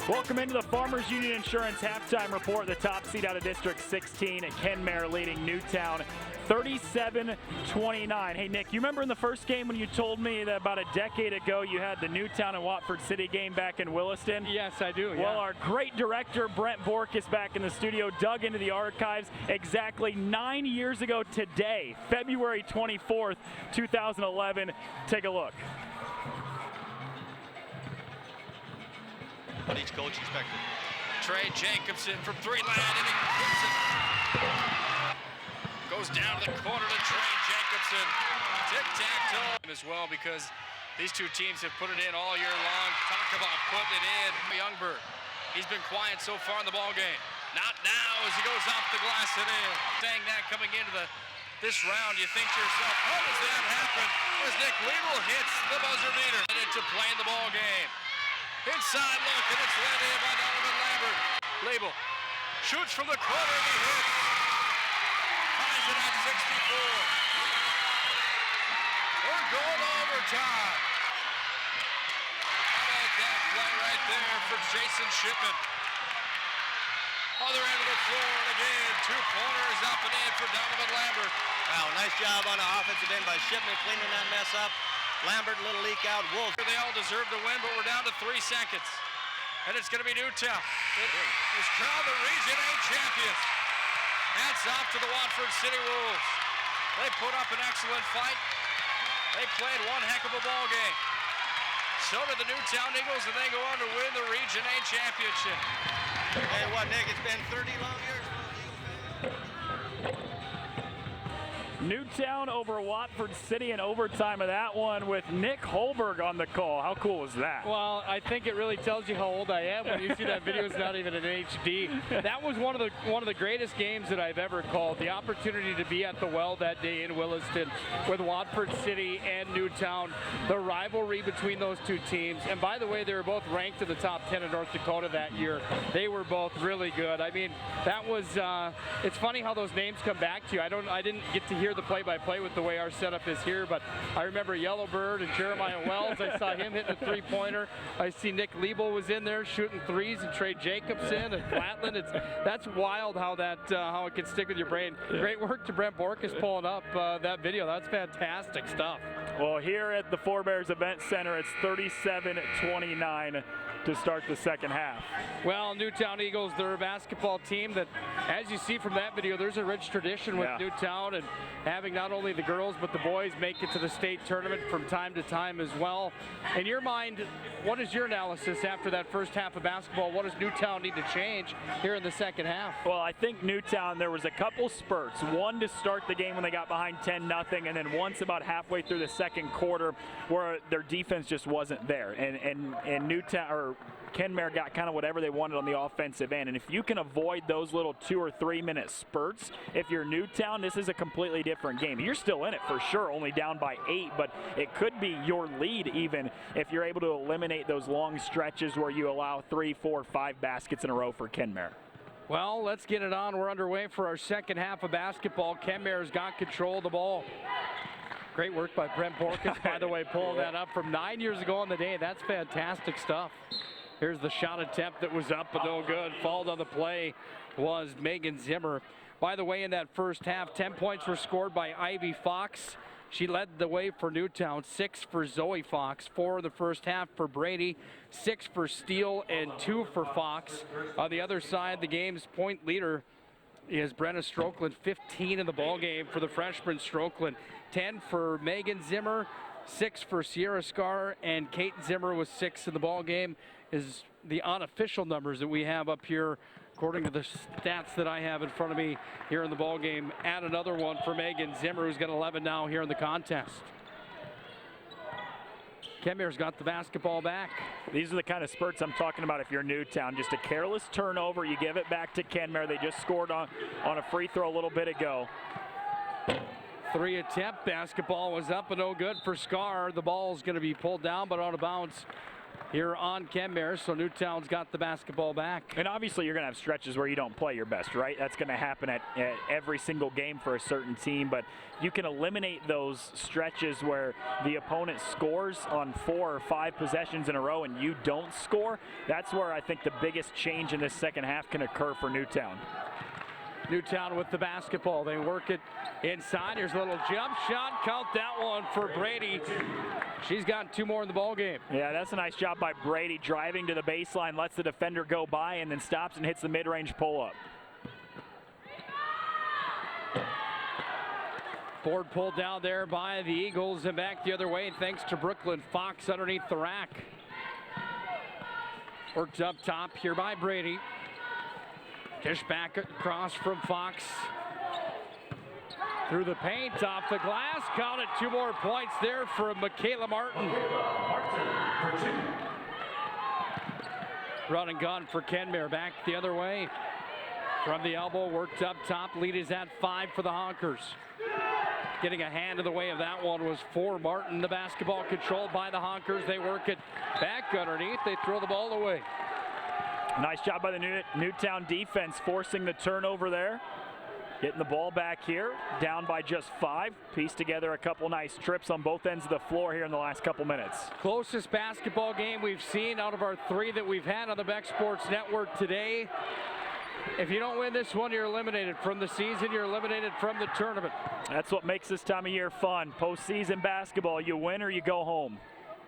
Welcome into the Farmers Union Insurance Halftime Report. The top seed out of District 16 at Kenmare leading Newtown 37-29. Hey, Nick, you remember in the first game when you told me that about a decade ago you had the Newtown and Watford City game back in Williston? Yes, I do. Well, our great director, Brent Bork, is back in the studio, dug into the archives exactly 9 years ago today, February 24th, 2011. Take a look. What each coach expected. Trey Jacobson from three land, and he hits it. Goes down to the corner to Trey Jacobson. Tic-tac-toe as well, because these two teams have put it in all year long. Talk about putting it in. Youngberg, he's been quiet so far in the ball game. Not now as he goes off the glass and in. Saying that coming into this round, you think to yourself, how does that happen? As Nick Liebel hits the buzzer beater. And into playing the ball game. Inside look, and it's led in by Donovan Lambert. Liebel shoots from the corner, and he hits. Ties it at 64. We're going overtime. How about that play right there for Jason Shipman? Other end of the floor, and again, 2 pointers up and in for Donovan Lambert. Wow, nice job on the offensive end by Shipman cleaning that mess up. Lambert, a little leak out. Wolf. They all deserve to win, but we're down to 3 seconds. And it's going to be Newtown. It is crowned the Region A champions. Hats off to the Watford City Wolves. They put up an excellent fight. They played one heck of a ball game. So did the Newtown Eagles, and they go on to win the Region A championship. Hey, what, Nick? It's been 30 long years. Newtown over Watford City in overtime of that one with Nick Holberg on the call. How cool was that? Well, I think it really tells you how old I am when you see that video is not even in HD. That was one of the greatest games that I've ever called. The opportunity to be at the Well that day in Williston with Watford City and Newtown. The rivalry between those two teams. And by the way, they were both ranked in the top 10 in North Dakota that year. They were both really good. I mean, that was, it's funny how those names come back to you. I didn't get to hear the play-by-play with the way our setup is here, but I remember Yellowbird and Jeremiah Wells. I saw him hitting a three-pointer. I see Nick Liebel was in there shooting threes, and Trey Jacobson and Flatland. That's wild how how it can stick with your brain. Great work to Brent Borkus pulling up that video. That's fantastic stuff. Well, here at the Forebears Event Center, it's 37-29 to start the second half. Well, Newtown Eagles, they're a basketball team that, as you see from that video, there's a rich tradition with Newtown and having not only the girls but the boys make it to the state tournament from time to time as well. In your mind, what is your analysis after that first half of basketball? What does Newtown need to change here in the second half? Well, I think Newtown, there was a couple spurts. One to start the game when they got behind 10-0, and then once about halfway through the second quarter where their defense just wasn't there. And Newtown, or Kenmare, got kind of whatever they wanted on the offensive end. And if you can avoid those little 2 or 3 minute spurts, if you're Newtown, this is a completely different game. You're still in it for sure, only down by 8, but it could be your lead even if you're able to eliminate those long stretches where you allow 3, 4, 5 baskets in a row for Kenmare. Well, let's get it on. We're underway for our second half of basketball. Kenmare's got control of the ball. Great work by Brent Borkus, by the way, pulling that up from 9 years ago on the day. That's fantastic stuff. Here's the shot attempt that was up but no good. Fouled on the play was Megan Zimmer. By the way, in that first half, 10 points were scored by Ivy Fox. She led the way for Newtown. 6 for Zoe Fox, 4 in the first half for Brady, 6 for Steele, and 2 for Fox. On the other side, the game's point leader is Brenna Strokeland, 15 in the ball game for the freshman Strokeland. 10 for Megan Zimmer, 6 for Sierra Scar, and Kate Zimmer with 6 in the ball game. Is the unofficial numbers that we have up here, according to the stats that I have in front of me here in the ball game. Add another one for Megan Zimmer, who's got 11 now here in the contest. Kenmare's got the basketball back. These are the kind of spurts I'm talking about if you're Newtown. Just a careless turnover, you give it back to Kenmare. They just scored on a free throw a little bit ago. 3 attempt, basketball was up and no good for Scar. The ball's going to be pulled down but out of bounds here on Kenmare, so Newtown's got the basketball back. And obviously you're going to have stretches where you don't play your best, right? That's going to happen at every single game for a certain team, but you can eliminate those stretches where the opponent scores on 4 or 5 possessions in a row and you don't score. That's where I think the biggest change in this second half can occur for Newtown. Newtown with the basketball. They work it inside. Here's a little jump shot. Count that one for Brady. She's got 2 more in the ball game. Yeah, that's a nice job by Brady, driving to the baseline, lets the defender go by, and then stops and hits the mid-range pull-up. Board pulled down there by the Eagles and back the other way thanks to Brooklyn Fox underneath the rack. Worked up top here by Brady. Dish back across from Fox. Through the paint, off the glass. Counted 2 more points there for Michaela Martin. Run and gun for Kenmare. Back the other way. From the elbow, worked up top. Lead is at 5 for the Honkers. Getting a hand in the way of that one was for Martin. The basketball controlled by the Honkers. They work it back underneath. They throw the ball away. Nice job by the Newtown defense, forcing the turnover there. Getting the ball back here, down by just 5. Pieced together a couple nice trips on both ends of the floor here in the last couple minutes. Closest basketball game we've seen out of our 3 that we've had on the Beck Sports Network today. If you don't win this one, you're eliminated from the season. You're eliminated from the tournament. That's what makes this time of year fun. Postseason basketball, you win or you go home.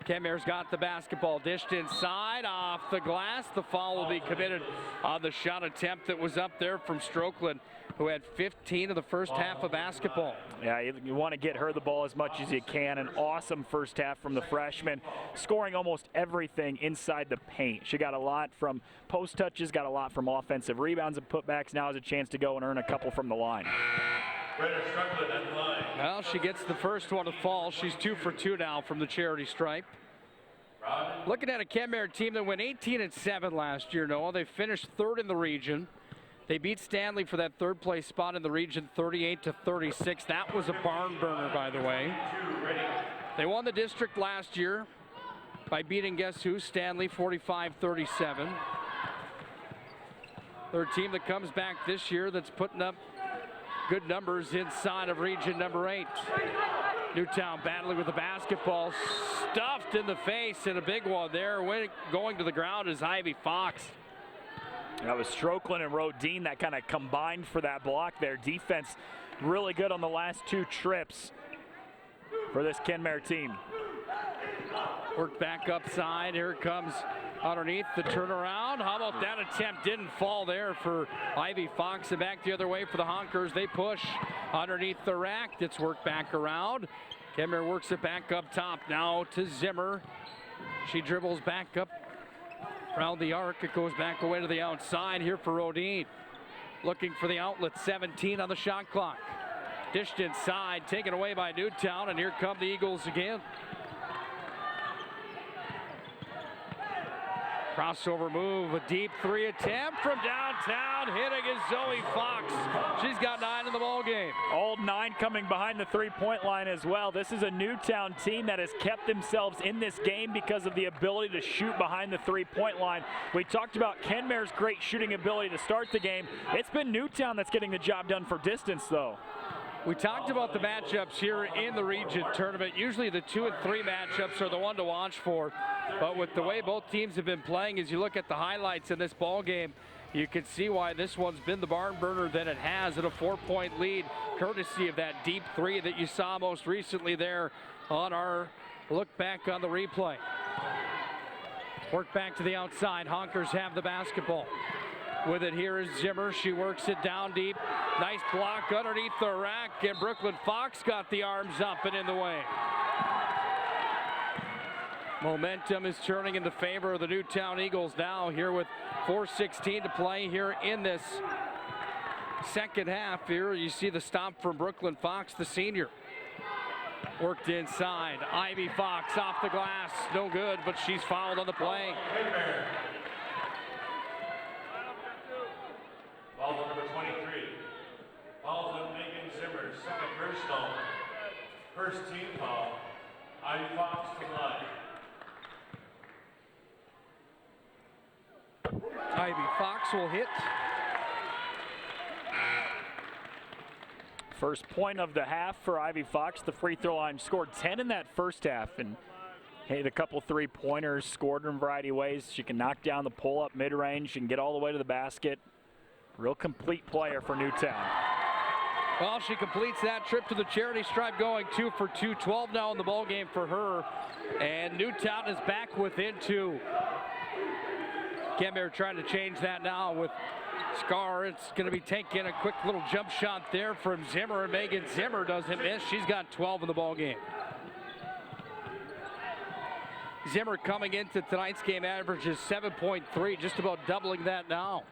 Kenmare's got the basketball, dished inside, off the glass. The foul will be committed on the shot attempt that was up there from Strokeland, who had 15 of the first half of basketball. Yeah, you want to get her the ball as much as you can. An awesome first half from the freshman, scoring almost everything inside the paint. She got a lot from post touches, got a lot from offensive rebounds and putbacks. Now has a chance to go and earn a couple from the line. Well, she gets the first one to fall. She's 2 for 2 now from the charity stripe. Looking at a Kenmare team that went 18-7 last year, Noah. They finished 3rd in the region. They beat Stanley for that 3rd place spot in the region, 38-36. That was a barn burner, by the way. They won the district last year by beating, guess who? Stanley, 45-37. They're a team that comes back this year that's putting up good numbers inside of region number 8. Newtown battling with the basketball, stuffed in the face, and a big one there. Going to the ground is Ivy Fox. That was Strokeland and Rodine that kind of combined for that block there. Defense really good on the last 2 trips for this Kenmare team. Worked back upside. Here it comes underneath the turnaround. How about that attempt? Didn't fall there for Ivy Fox. And back the other way for the Honkers. They push underneath the rack. It's worked back around. Kenmare works it back up top now to Zimmer. She dribbles back up around the arc. It goes back away to the outside here for Rodine. Looking for the outlet. 17 on the shot clock. Dished inside, taken away by Newtown, and here come the Eagles again. Crossover move, a deep 3 attempt from downtown. Hitting is Zoe Fox. She's got 9 in the ball game. All 9 coming behind the 3-point line as well. This is a Newtown team that has kept themselves in this game because of the ability to shoot behind the 3-point line. We talked about Kenmare's great shooting ability to start the game. It's been Newtown that's getting the job done for distance, though. We talked about the matchups here in the region tournament. Usually the 2 and 3 matchups are the one to watch for. But with the way both teams have been playing, as you look at the highlights in this ball game, you can see why this one's been the barn burner that it has at a 4-point lead, courtesy of that deep 3 that you saw most recently there on our look back on the replay. Work back to the outside. Honkers have the basketball. With it here is Zimmer. She works it down deep. Nice block underneath the rack, and Brooklyn Fox got the arms up and in the way. Momentum is turning in the favor of the Newtown Eagles now here with 4:16 to play here in this second half. Here you see the stop from Brooklyn Fox, the senior. Worked inside. Ivy Fox off the glass. No good, but she's fouled on the play. Foul number 23. Foul on Megan Zimmer, second personal. First team foul. Ivy Fox to the line. Ivy Fox will hit. First point of the half for Ivy Fox. The free throw line, scored 10 in that first half and hit a couple three-pointers, scored in a variety of ways. She can knock down the pull-up mid-range. She can get all the way to the basket. Real complete player for Newtown. Well, she completes that trip to the charity stripe, going 2 for 2. 12 now in the ball game for her. And Newtown is back within 2. Kenmare trying to change that now with Scar. It's going to be taking a quick little jump shot there from Zimmer, and Megan Zimmer doesn't miss. She's got 12 in the ball game. Zimmer coming into tonight's game averages 7.3, just about doubling that now.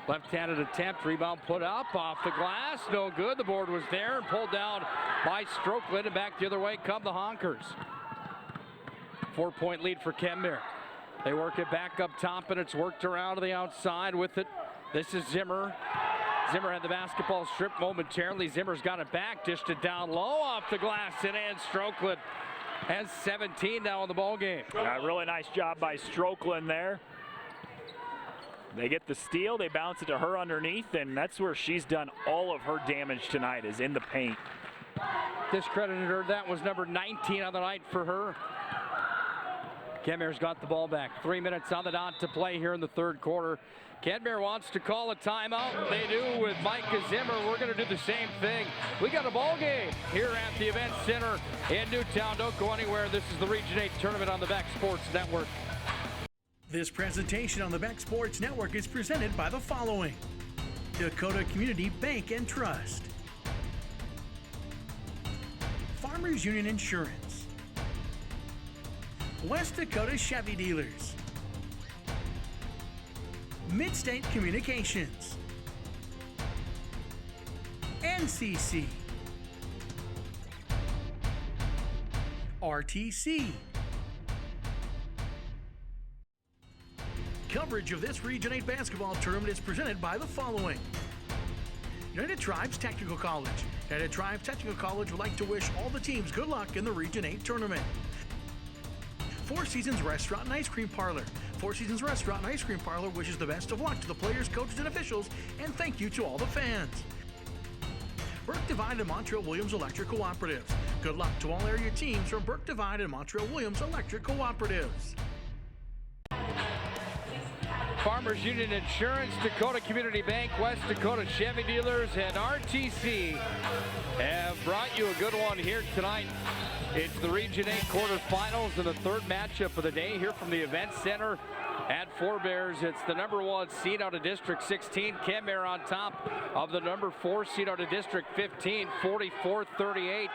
Left-handed attempt, rebound put up off the glass, no good. The board was there and pulled down by Strokeland, and back the other way come the Honkers. 4-point lead for Kenmare. They work it back up top, and it's worked around to the outside with it. This is Zimmer. Zimmer had the basketball stripped momentarily. Zimmer's got it back, dished it down low off the glass, and in Strokeland has 17 now in the ball game. Really nice job by Strokeland there. They get the steal, they bounce it to her underneath, and that's where she's done all of her damage tonight, is in the paint. Discredited her. That was number 19 on the night for her. Kenmare's got the ball back. 3 minutes on the dot to play here in the third quarter. Kenmare wants to call a timeout. They do with Micah Zimmer. We're going to do the same thing. We got a ball game here at the Event Center in Newtown. Don't go anywhere. This is the Region 8 tournament on the Beck Sports Network. This presentation on the Beck Sports Network is presented by the following: Dakota Community Bank and Trust, Farmers Union Insurance, West Dakota Chevy Dealers, Midstate Communications, NCC, RTC. Coverage of this Region 8 basketball tournament is presented by the following: United Tribes Technical College. United Tribes Technical College would like to wish all the teams good luck in the Region 8 tournament. Four Seasons Restaurant and Ice Cream Parlor. Four Seasons Restaurant and Ice Cream Parlor wishes the best of luck to the players, coaches, and officials, and thank you to all the fans. Burke Divide and Montreal Williams Electric Cooperatives. Good luck to all area teams from Burke Divide and Montreal Williams Electric Cooperatives. Farmers Union Insurance, Dakota Community Bank, West Dakota Chevy Dealers, and RTC have brought you a good one here tonight. It's the Region 8 quarterfinals and the third matchup of the day here from the Event Center at Four Bears. It's the number 1 seed out of District 16, Kenmare, on top of the number 4 seed out of District 15, 44-38.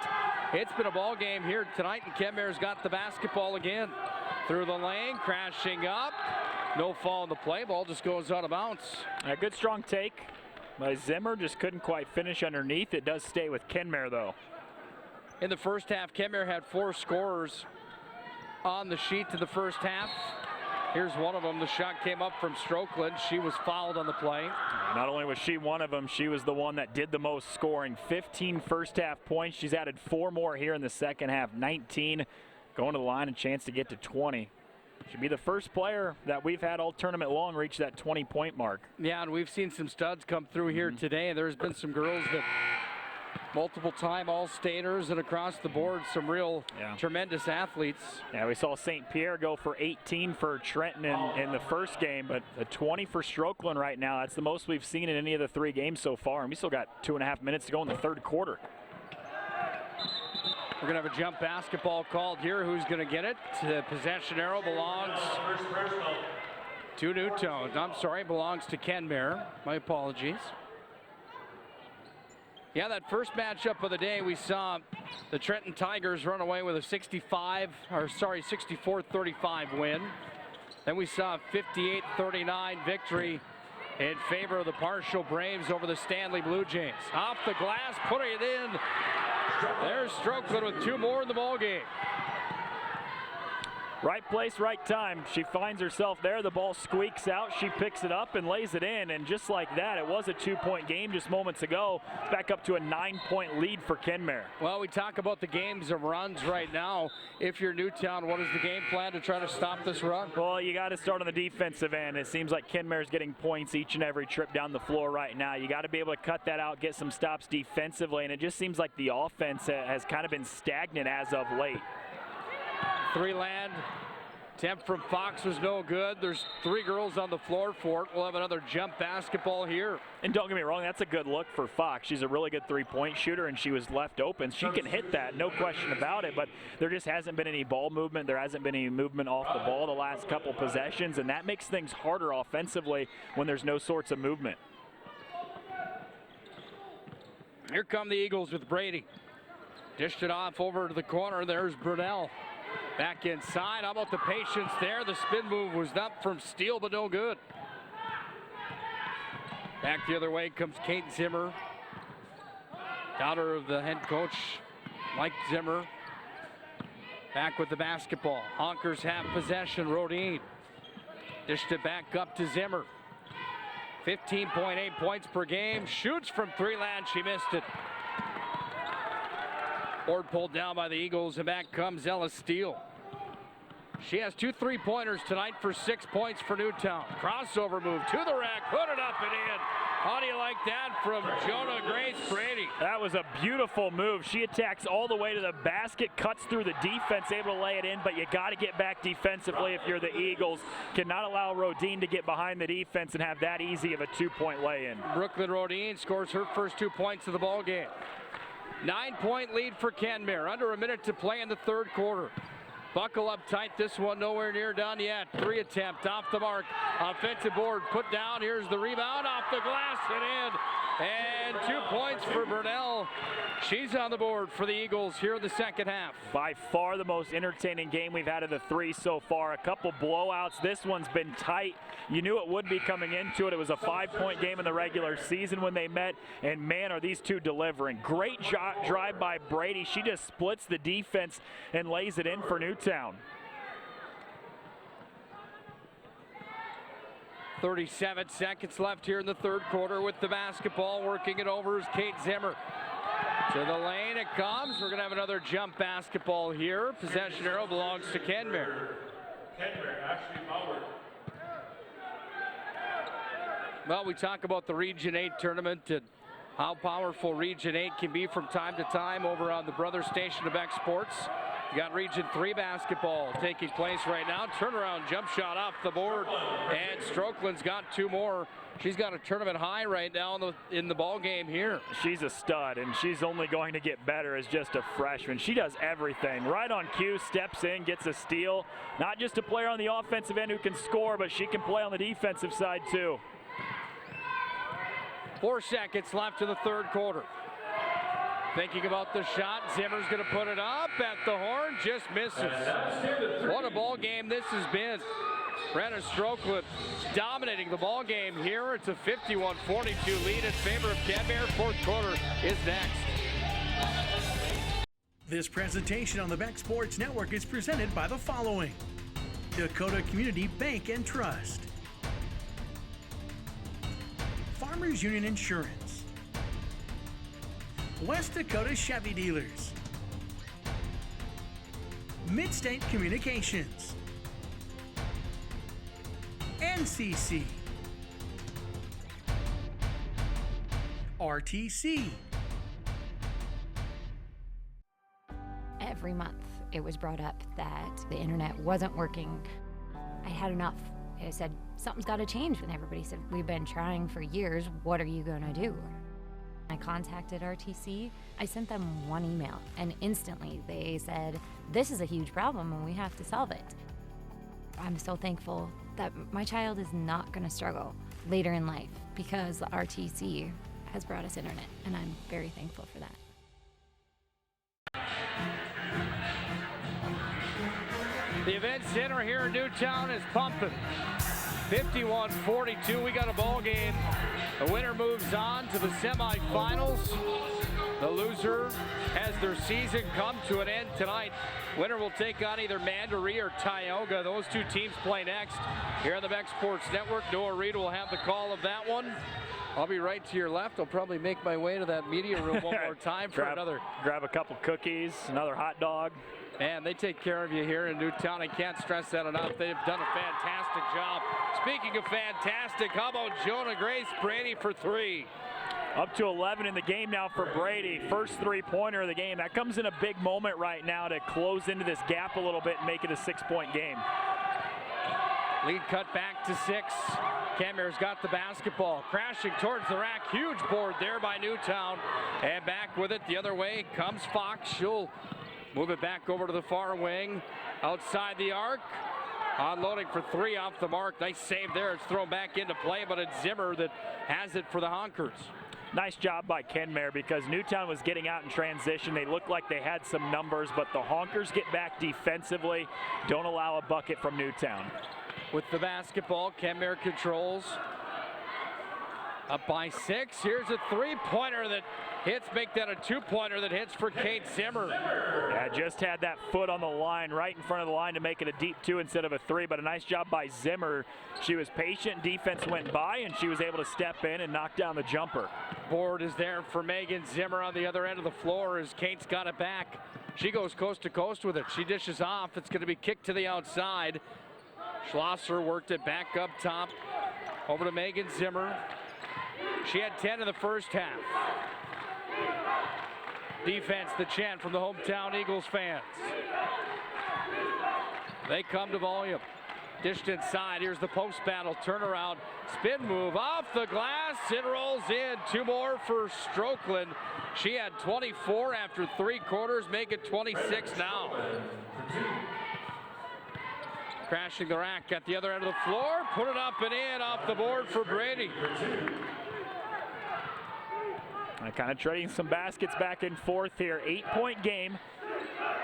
It's been a ball game here tonight, and Kenmare's got the basketball again. Through the lane, crashing up. No fall in the play. Ball just goes out of bounds. A good strong take by Zimmer. Just couldn't quite finish underneath. It does stay with Kenmare, though. In the first half, Kenmare had 4 scorers on the sheet to the first half. Here's one of them. The shot came up from Strokeland. She was fouled on the play. Not only was she one of them, she was the one that did the most scoring. 15 first half points. She's added 4 more here in the second half. 19. Going to the line, a chance to get to 20. Should be the first player that we've had all tournament long reach that 20-point mark. Yeah, and we've seen some studs come through here today. There's been some girls that multiple-time All-Staters, and across the board, some real tremendous athletes. Yeah, we saw St. Pierre go for 18 for Trenton in the first game, but a 20 for Strokeland right now. That's the most we've seen in any of the 3 games so far, and we still got 2.5 minutes to go in the third quarter. We're going to have a jump basketball called here. Who's going to get it? The possession arrow belongs to Newtown. I'm sorry, belongs to Kenmare. My apologies. Yeah, that first matchup of the day, we saw the Trenton Tigers run away with a 64-35 win. Then we a 58-39 victory in favor of the Partial Braves over the Stanley Blue Jays. Off the glass, putting it in. There's Strokeland with 2 more in the ball game. Right place, right time. She finds herself there. The ball squeaks out. She picks it up and lays it in. And just like that, it was a 2-point game just moments ago. Back up to a 9-point lead for Kenmare. Well, we talk about the games of runs right now. If you're Newtown, what is the game plan to try to stop this run? Well, you got to start on the defensive end. It seems like Kenmare's getting points each and every trip down the floor right now. You got to be able to cut that out, get some stops defensively. And it just seems like the offense has kind of been stagnant as of late. Three-land. Attempt from Fox was no good. There's 3 girls on the floor for it. We'll have another jump basketball here. And don't get me wrong, that's a good look for Fox. She's a really good three-point shooter, and she was left open. She can hit that, no question about it, but there just hasn't been any ball movement. There hasn't been any movement off the ball the last couple possessions, and that makes things harder offensively when there's no sorts of movement. Here come the Eagles with Brady. Dished it off over to the corner. There's Brunell. Back inside. How about the patience there? The spin move was up from Steele, but no good. Back the other way comes Kate Zimmer. Daughter of the head coach, Mike Zimmer. Back with the basketball. Honkers have possession. Rodine dished it back up to Zimmer. 15.8 points per game. Shoots from 3-land. She missed it. Board pulled down by the Eagles, and back comes Ella Steele. She has 2 3-pointers tonight for 6 points for Newtown. Crossover move to the rack, put it up and in. How do you like that from Jonah Grace Brady? That was a beautiful move. She attacks all the way to the basket, cuts through the defense, able to lay it in, but you got to get back defensively if you're the Eagles. Cannot allow Rodine to get behind the defense and have that easy of a 2-point lay-in. Brooklyn Rodine scores her first 2 points of the ball game. 9-point lead for Kenmare. Under a minute to play in the third quarter. Buckle up tight. This one nowhere near done yet. 3 attempt off the mark. Offensive board put down. Here's the rebound off the glass and in. And 2 points for Burnell. She's on the board for the Eagles here in the second half. By far the most entertaining game we've had of the 3 so far. A couple blowouts. This one's been tight. You knew it would be coming into it. It was a 5-point game in the regular season when they met. And man, are these two delivering. Great drive by Brady. She just splits the defense and lays it in for Newtown. 37 seconds left here in the third quarter with the basketball. Working it over is Kate Zimmer. To the lane it comes. We're going to have another jump basketball here. Possession arrow belongs to Kenmare. Kenmare, Ashley Bauer. Well, we talk about the Region 8 tournament and how powerful Region 8 can be from time to time over on the brother station of X Sports. You got Region 3 basketball taking place right now. Turnaround jump shot off the board, and Strokeland's got 2 more. She's got a tournament high right now in the ball game here. She's a stud, and she's only going to get better as just a freshman. She does everything. Right on cue, steps in, gets a steal. Not just a player on the offensive end who can score, but she can play on the defensive side too. 4 seconds left in the third quarter. Thinking about the shot, Zimmer's going to put it up at the horn, just misses. What a ball game this has been. Brenna Strokeland dominating the ball game here. It's a 51-42 lead in favor of Kenmare. Fourth quarter is next. This presentation on the Beck Sports Network is presented by the following: Dakota Community Bank and Trust, Farmers Union Insurance, West Dakota Chevy Dealers, Midstate Communications, NCC, RTC. Every month it was brought up that the internet wasn't working. I had enough. I said, something's got to change. And everybody said, we've been trying for years. What are you going to do? I contacted RTC. I sent them one email, and instantly they said, this is a huge problem and we have to solve it. I'm so thankful that my child is not going to struggle later in life because the RTC has brought us internet, and I'm very thankful for that. The event center here in Newtown is pumping. 51-42, we got a ball game The winner moves on to the semifinals. The loser has their season come to an end tonight. Winner will take on either Mandaree or Tioga. Those two teams play next here on the Beck Sports Network. Noah Reed will have the call of that one. I'll be right to your left. I'll probably make my way to that media room one more time for another. Grab a couple cookies, another hot dog. Man, they take care of you here in Newtown. I can't stress that enough. They've done a fantastic job. Speaking of fantastic, how about Jonah Grace Brady for three? Up to 11 in the game now for Brady. First three-pointer of the game. That comes in a big moment right now to close into this gap a little bit and make it a 6-point game. Lead cut back to 6. Kenmare's got the basketball. Crashing towards the rack. Huge board there by Newtown. And back with it the other way comes Fox. She'll move it back over to the far wing. Outside the arc. Unloading for three off the mark. Nice save there. It's thrown back into play, but it's Zimmer that has it for the Honkers. Nice job by Kenmare because Newtown was getting out in transition. They looked like they had some numbers, but the Honkers get back defensively. Don't allow a bucket from Newtown. With the basketball, Kenmare controls. Up by 6. Here's a three-pointer that hits. Make that a two-pointer that hits for Kate Zimmer. Yeah, just had that foot on the line, right in front of the line to make it a deep 2 instead of a 3, but a nice job by Zimmer. She was patient, defense went by, and she was able to step in and knock down the jumper. Board is there for Megan Zimmer on the other end of the floor as Kate's got it back. She goes coast to coast with it. She dishes off. It's going to be kicked to the outside. Schlosser worked it back up top. Over to Megan Zimmer. She had 10 in the first half. Defense, the chant from the hometown Eagles fans. They come to volume. Dished inside. Here's the post battle. Turnaround. Spin move off the glass. It rolls in. 2 more for Strokeland. She had 24 after 3 quarters. Make it 26 now. Crashing the rack at the other end of the floor. Put it up and in off the board for Brady. Kind of trading some baskets back and forth here. 8-point game.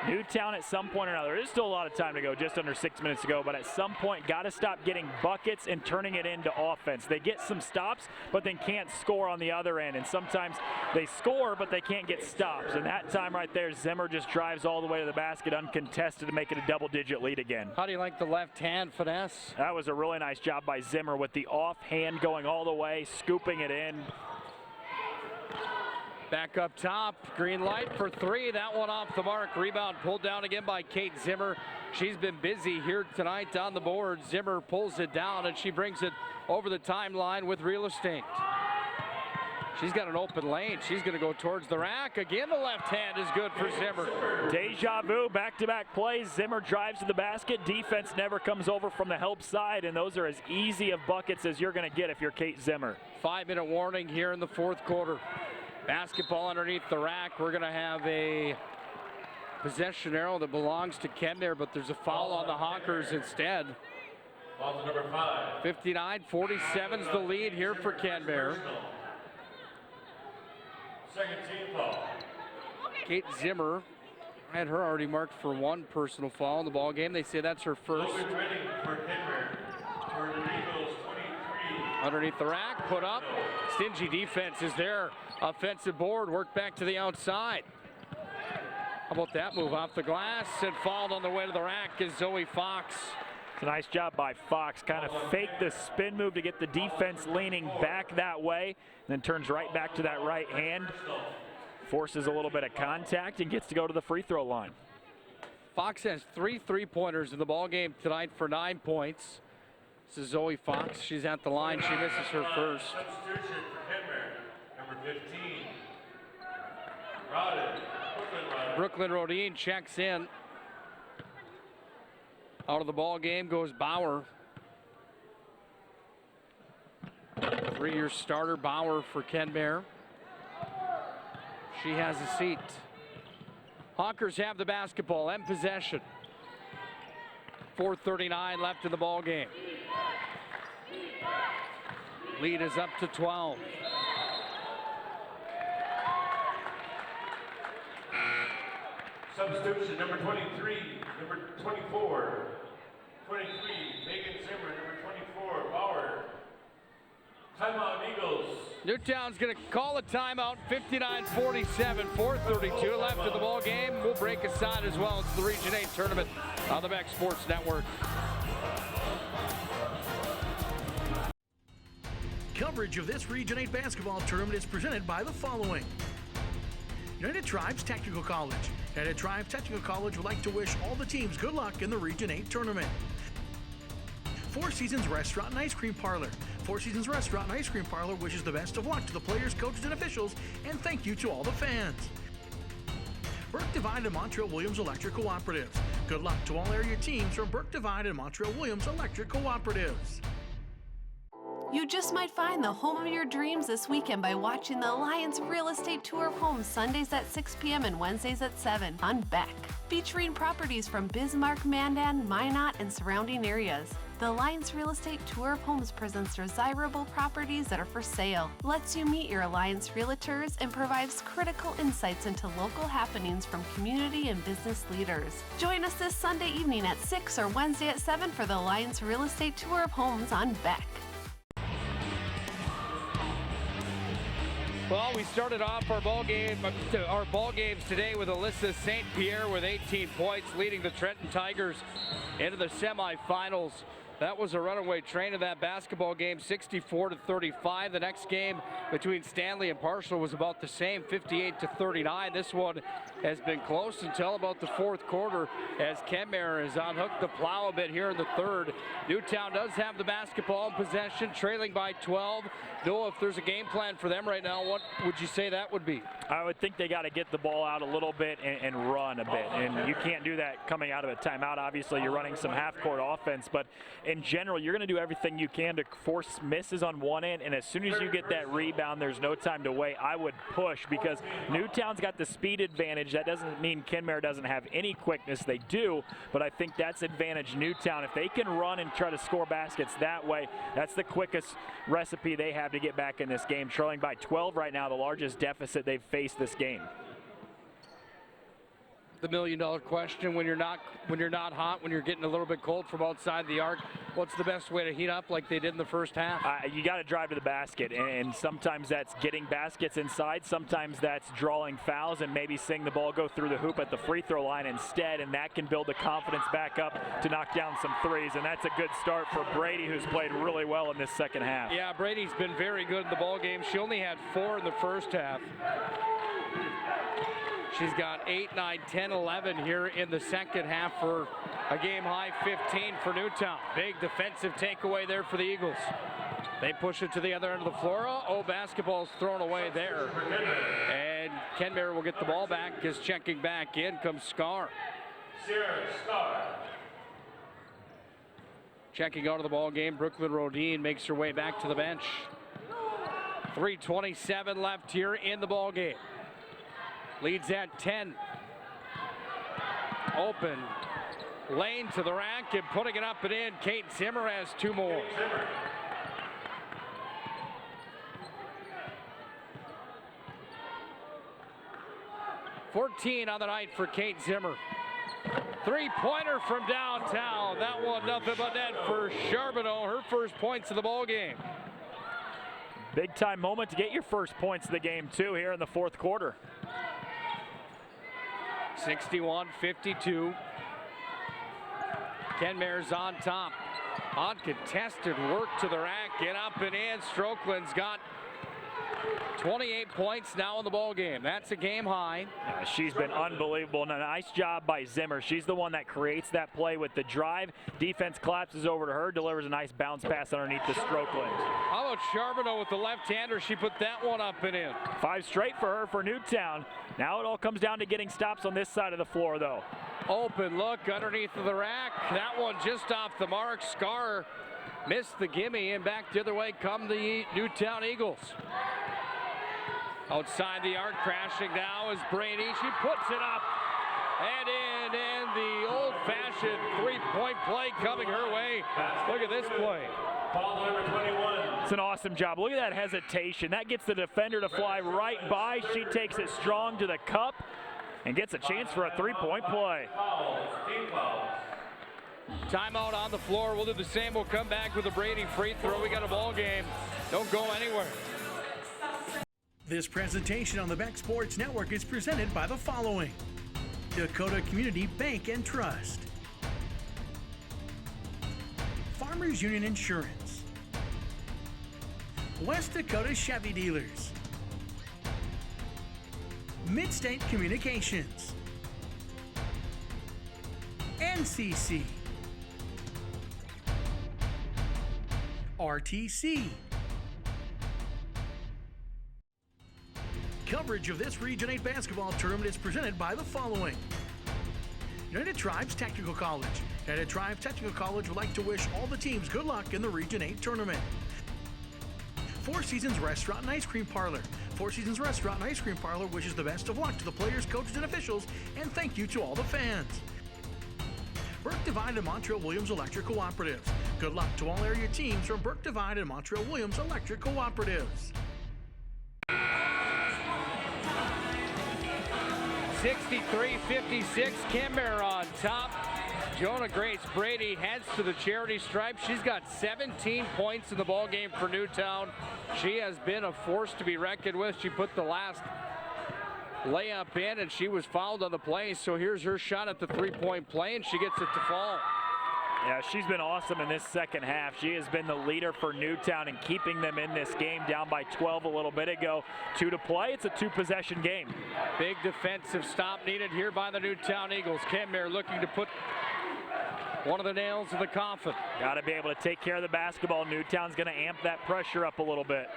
Newtown at some point or another. There's still a lot of time to go, just under 6 minutes to go, but at some point got to stop getting buckets and turning it into offense. They get some stops, but then can't score on the other end, and sometimes they score, but they can't get stops. And that time right there, Zimmer just drives all the way to the basket uncontested to make it a double-digit lead again. How do you like the left-hand finesse? That was a really nice job by Zimmer with the offhand going all the way, scooping it in. Back up top, green light for 3. That one off the mark. Rebound pulled down again by Kate Zimmer. She's been busy here tonight on the board. Zimmer pulls it down and she brings it over the timeline with real estate. She's got an open lane. She's going to go towards the rack. Again, the left hand is good for Zimmer. Deja vu, back-to-back plays. Zimmer drives to the basket. Defense never comes over from the help side, and those are as easy of buckets as you're going to get if you're Kate Zimmer. 5-minute warning here in the fourth quarter. Basketball underneath the rack. We're going to have a possession arrow that belongs to Kenmare, but there's a foul on the Honkers instead. Ball to number 5. 59-47 is the lead here for Kenmare. Second team foul. Kate Zimmer, I had her already marked for 1 personal foul in the ball game. They say that's her first. Logan Redding for Kenmare. For the Eagles, 23. Underneath the rack, put up. Stingy defense is there. Offensive board, work back to the outside. How about that move off the glass and fouled on the way to the rack is Zoe Fox. It's a nice job by Fox. Kind of faked the spin move to get the defense leaning back that way, then turns right back to that right hand. Forces a little bit of contact and gets to go to the free throw line. Fox has 3 3-pointers in the ball game tonight for 9 points. This is Zoe Fox. She's at the line. She misses her first. Substitution for Kenmare. Number 15. Rodden. Brooklyn Rodine checks in. Out of the ball game goes Bauer. 3-year starter Bauer for Kenmare. She has a seat. Honkers have the basketball and possession. 4:39 left in the ball game. Lead is up to 12. Substitution number 23, number 24. 23, Megan Zimmer, number 24, Bauer. Timeout, Eagles. Newtown's going to call a timeout. 59-47, 4:32 left in the ball game. We'll break aside as well. It's the Region 8 tournament on the Beck Sports Network. Coverage of this Region 8 basketball tournament is presented by the following. United Tribes Technical College. United Tribes Technical College would like to wish all the teams good luck in the Region 8 tournament. Four Seasons Restaurant and Ice Cream Parlor. Four Seasons Restaurant and Ice Cream Parlor wishes the best of luck to the players, coaches, and officials, and thank you to all the fans. Burke Divide and Montreal Williams Electric Cooperatives. Good luck to all area teams from Burke Divide and Montreal Williams Electric Cooperatives. You just might find the home of your dreams this weekend by watching the Alliance Real Estate Tour of Homes Sundays at 6 p.m. and Wednesdays at 7 on Beck. Featuring properties from Bismarck, Mandan, Minot, and surrounding areas. The Alliance Real Estate Tour of Homes presents desirable properties that are for sale, lets you meet your Alliance realtors, and provides critical insights into local happenings from community and business leaders. Join us this Sunday evening at 6 or Wednesday at 7 for the Alliance Real Estate Tour of Homes on Beck. Well, we started off our ball games today with Alyssa St. Pierre with 18 points, leading the Trenton Tigers into the semifinals. That was a runaway train in that basketball game, 64-35. The next game between Stanley and Parshall was about the same, 58-39. This one has been close until about the fourth quarter as Kenmare has unhooked the plow a bit here in the third. Newtown does have the basketball in possession, trailing by 12. Noah, if there's a game plan for them right now, what would you say that would be? I would think they got to get the ball out a little bit and run a bit, and you can't do that coming out of a timeout. Obviously, you're running some half-court offense, but in general, you're going to do everything you can to force misses on one end, and as soon as you get that rebound, there's no time to wait. I would push because Newtown's got the speed advantage. That doesn't mean Kenmare doesn't have any quickness. They do, but I think that's advantage Newtown. If they can run and try to score baskets that way, that's the quickest recipe they have to get back in this game. Trailing by 12 right now, the largest deficit they've faced this game. The million-dollar question: when you're not hot, when you're getting a little bit cold from outside the arc, what's the best way to heat up like they did in the first half? You got to drive to the basket, and sometimes that's getting baskets inside, sometimes that's drawing fouls and maybe seeing the ball go through the hoop at the free throw line instead, and that can build the confidence back up to knock down some threes, and that's a good start for Brady, who's played really well in this second half. Yeah, Brady's been very good in the ball game. She only had 4 in the first half. She's got 8, 9, 10, 11 here in the second half for a game-high 15 for Newtown. Big defensive takeaway there for the Eagles. They push it to the other end of the floor. Oh, basketball's thrown away there. And Kenmare will get the ball back as checking back in comes Scar. Sierra Scar. Checking out of the ball game, Brooklyn Rodin makes her way back to the bench. 3:27 left here in the ball game. Leads at 10. Open. Lane to the rack and putting it up and in. Kate Zimmer has 2 more. 14 on the night for Kate Zimmer. 3-pointer from downtown. That one nothing but net for Charbonneau. Her first points of the ball game. Big time moment to get your first points of the game too here in the fourth quarter. 61-52. Kenmare's on top. Uncontested work to the rack and up and in. Strokeland's got 28 points now in the ball game. That's a game high. Yeah, she's been unbelievable, and a nice job by Zimmer. She's the one that creates that play with the drive. Defense collapses over to her, delivers a nice bounce pass underneath the Strokeland. How about Charbonneau with the left-hander? She put that one up and in. 5 straight for her for Newtown. Now it all comes down to getting stops on this side of the floor, though. Open look underneath of the rack. That one just off the mark. Scar missed the gimme, and back the other way come the Newtown Eagles. Outside the arc, crashing now is Brady. She puts it up and in, and the old-fashioned three-point play coming her way. Look at this play. Ball number 21. It's an awesome job. Look at that hesitation. That gets the defender to fly right by. She takes it strong to the cup and gets a chance for a three-point play. Fouls, team fouls. Timeout on the floor. We'll do the same. We'll come back with a Brady free throw. We got a ball game. Don't go anywhere. This presentation on the Beck Sports Network is presented by the following: Dakota Community Bank and Trust, Farmers Union Insurance, West Dakota Chevy Dealers, Midstate Communications, NCC, RTC. Coverage of this Region 8 basketball tournament is presented by the following: United Tribes Technical College. United Tribes Technical College would like to wish all the teams good luck in the Region 8 tournament. Four Seasons Restaurant and Ice Cream Parlor. Four Seasons Restaurant and Ice Cream Parlor wishes the best of luck to the players, coaches, and officials, and thank you to all the fans. Burke Divide and Montreal Williams Electric Cooperatives. Good luck to all area teams from Burke Divide and Montreal Williams Electric Cooperatives. 63-56, Kenmare on top. Jonah Grace Brady heads to the charity stripe. She's got 17 points in the ball game for Newtown. She has been a force to be reckoned with. She put the last layup in, and she was fouled on the play. So here's her shot at the three-point play, and she gets it to fall. Yeah, she's been awesome in this second half. She has been the leader for Newtown in keeping them in this game, down by 12 a little bit ago. 2 to play. It's a two-possession game. Big defensive stop needed here by the Newtown Eagles. Kenmare looking to put one of the nails in the coffin. Got to be able to take care of the basketball. Newtown's going to amp that pressure up a little bit.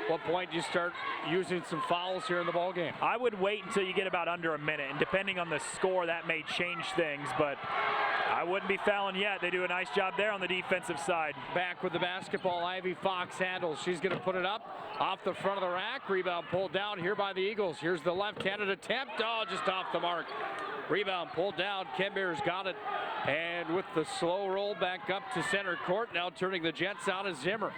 What point do you start using some fouls here in the ball game? I would wait until you get about under a minute, and depending on the score, that may change things, but I wouldn't be fouling yet. They do a nice job there on the defensive side. Back with the basketball, Ivy Fox handles. She's going to put it up off the front of the rack. Rebound pulled down here by the Eagles. Here's the left-handed attempt. Oh, just off the mark. Rebound pulled down. Kenmare's got it. And with the slow roll back up to center court, now turning the Jets out is Zimmer.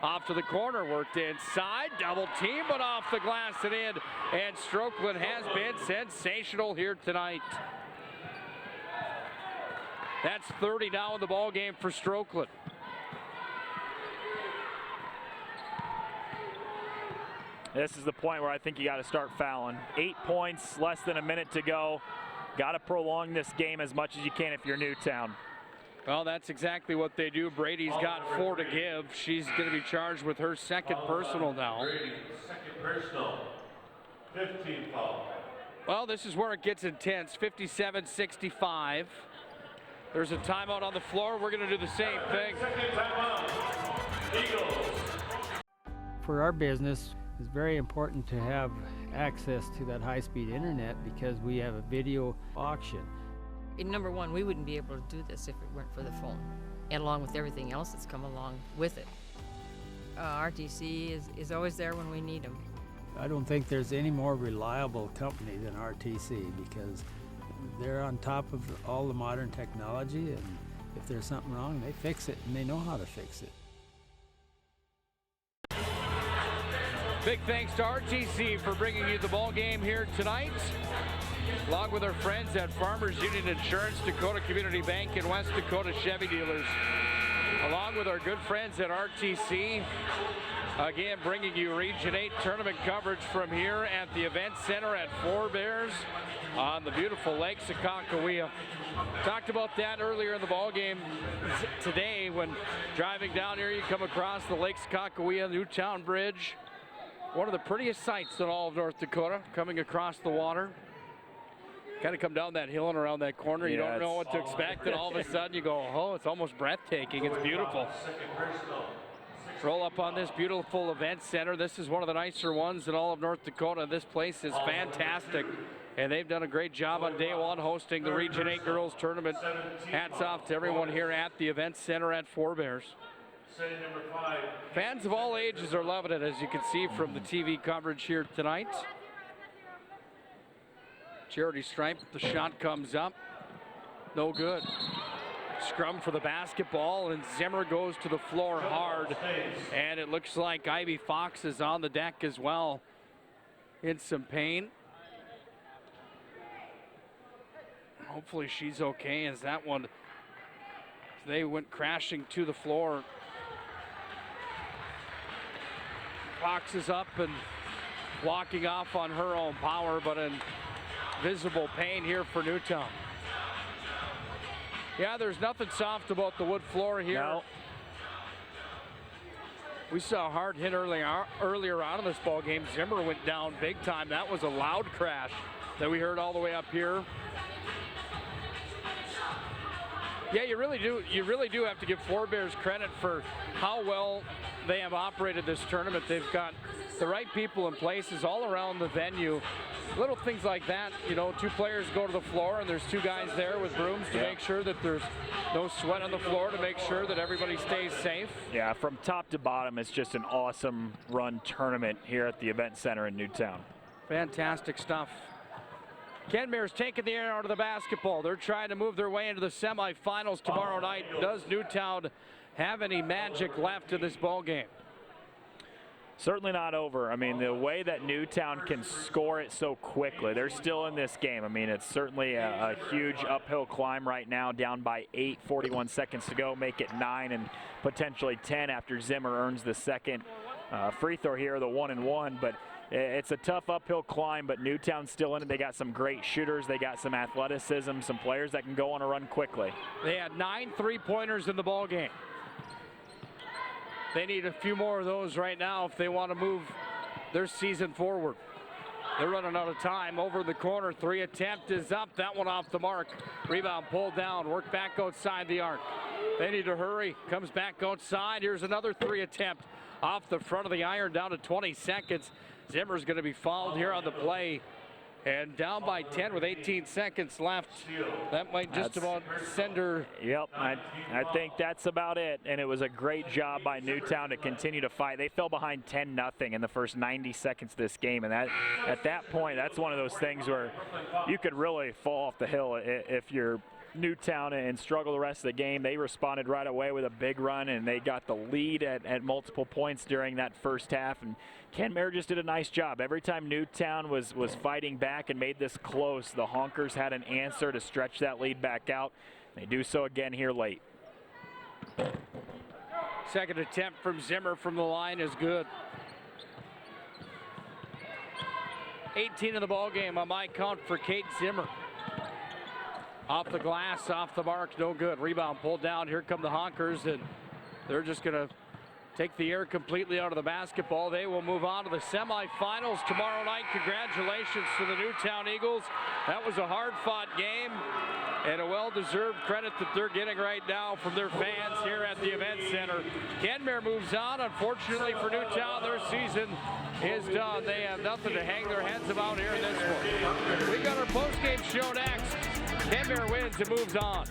Off to the corner, worked inside, double team, but off the glass and in. And Strokeland has been sensational here tonight. That's 30 now in the ball game for Strokeland. This is the point where I think you got to start fouling. 8 points, less than a minute to go. Got to prolong this game as much as you can if you're Newtown. Well, that's exactly what they do. Brady's got 4 to give. She's going to be charged with her second personal now. Brady, second personal. 15 foul. Well, this is where it gets intense. 57-65. There's a timeout on the floor. We're going to do the same thing. Second timeout. Eagles. For our business, it's very important to have access to that high-speed internet because we have a video auction. Number one, we wouldn't be able to do this if it weren't for the phone, and along with everything else that's come along with it. RTC is always there when we need them. I don't think there's any more reliable company than RTC because they're on top of all the modern technology, and if there's something wrong, they fix it, and they know how to fix it. Big thanks to RTC for bringing you the ball game here tonight. Along with our friends at Farmers Union Insurance, Dakota Community Bank, and West Dakota Chevy Dealers. Along with our good friends at RTC. Again, bringing you Region 8 tournament coverage from here at the Event Center at Four Bears on the beautiful Lake Sakakawea. Talked about that earlier in the ball game today. When driving down here, you come across the Lake Sakakawea Newtown Bridge. One of the prettiest sights in all of North Dakota, coming across the water. Kind of come down that hill and around that corner. You don't know what to expect, and all of a sudden you go, oh, it's almost breathtaking. It's beautiful. Roll up on this beautiful event center. This is one of the nicer ones in all of North Dakota. This place is fantastic, and they've done a great job on day one hosting the Region 8 Girls Tournament. Hats off to everyone here at the event center at Four Bears. Fans of all ages are loving it, as you can see from the TV coverage here tonight. Charity stripe, the shot comes up. No good. Scrum for the basketball, and Zimmer goes to the floor hard. And it looks like Ivy Fox is on the deck as well in some pain. Hopefully she's okay, as that one They went crashing to the floor. Fox is up and walking off on her own power, but in visible pain here for Newtown. Yeah, there's nothing soft about the wood floor here. No. We saw a hard hit earlier on in this ball game. Zimmer went down big time. That was a loud crash that we heard all the way up here. Yeah, you really do have to give Forebears credit for how well they have operated this tournament. They've got the right people in places all around the venue. Little things like that, you know, 2 players go to the floor and there's 2 guys there with brooms to make sure that there's no sweat on the floor, to make sure that everybody stays safe. Yeah, from top to bottom, it's just an awesome run tournament here at the Event Center in Newtown. Fantastic stuff. Kenmare's taking the air out of the basketball. They're trying to move their way into the semifinals tomorrow night. Does Newtown have any magic left in this ball game? Certainly not over. I mean, the way that Newtown can score it so quickly, they're still in this game. I mean, it's certainly a huge uphill climb right now, down by 8, 41 seconds to go, make it 9 and potentially 10 after Zimmer earns the second free throw here, the 1-and-1. But it's a tough uphill climb, but Newtown's still in it. They got some great shooters. They got some athleticism, some players that can go on a run quickly. They had 9 3-pointers in the ball game. They need a few more of those right now if they want to move their season forward. They're running out of time. Over the corner, 3 attempt is up. That one off the mark. Rebound pulled down. Work back outside the arc. They need to hurry. Comes back outside. Here's another 3 attempt off the front of the iron, down to 20 seconds. Zimmer's going to be fouled here on the play. And down by 10 with 18 seconds left. That might just about send her. Yep, I think that's about it. And it was a great job by Newtown to continue to fight. They fell behind 10-0 in the first 90 seconds of this game. And at that point, that's one of those things where you could really fall off the hill if you're Newtown and struggle the rest of the game. They responded right away with a big run, and they got the lead at multiple points during that first half. And Kenmare just did a nice job. Every time Newtown was fighting back and made this close, the Honkers had an answer to stretch that lead back out. They do so again here late. Second attempt from Zimmer from the line is good. 18 in the ball game on my count for Kate Zimmer. Off the glass, off the mark, no good. Rebound pulled down. Here come the Honkers, and they're just going to take the air completely out of the basketball. They will move on to the semifinals tomorrow night. Congratulations to the Newtown Eagles. That was a hard-fought game, and a well-deserved credit that they're getting right now from their fans here at the Event Center. Kenmare moves on. Unfortunately for Newtown, their season is done. They have nothing to hang their heads about here in this one. We got our post-game show next. Kenmare wins and moves on.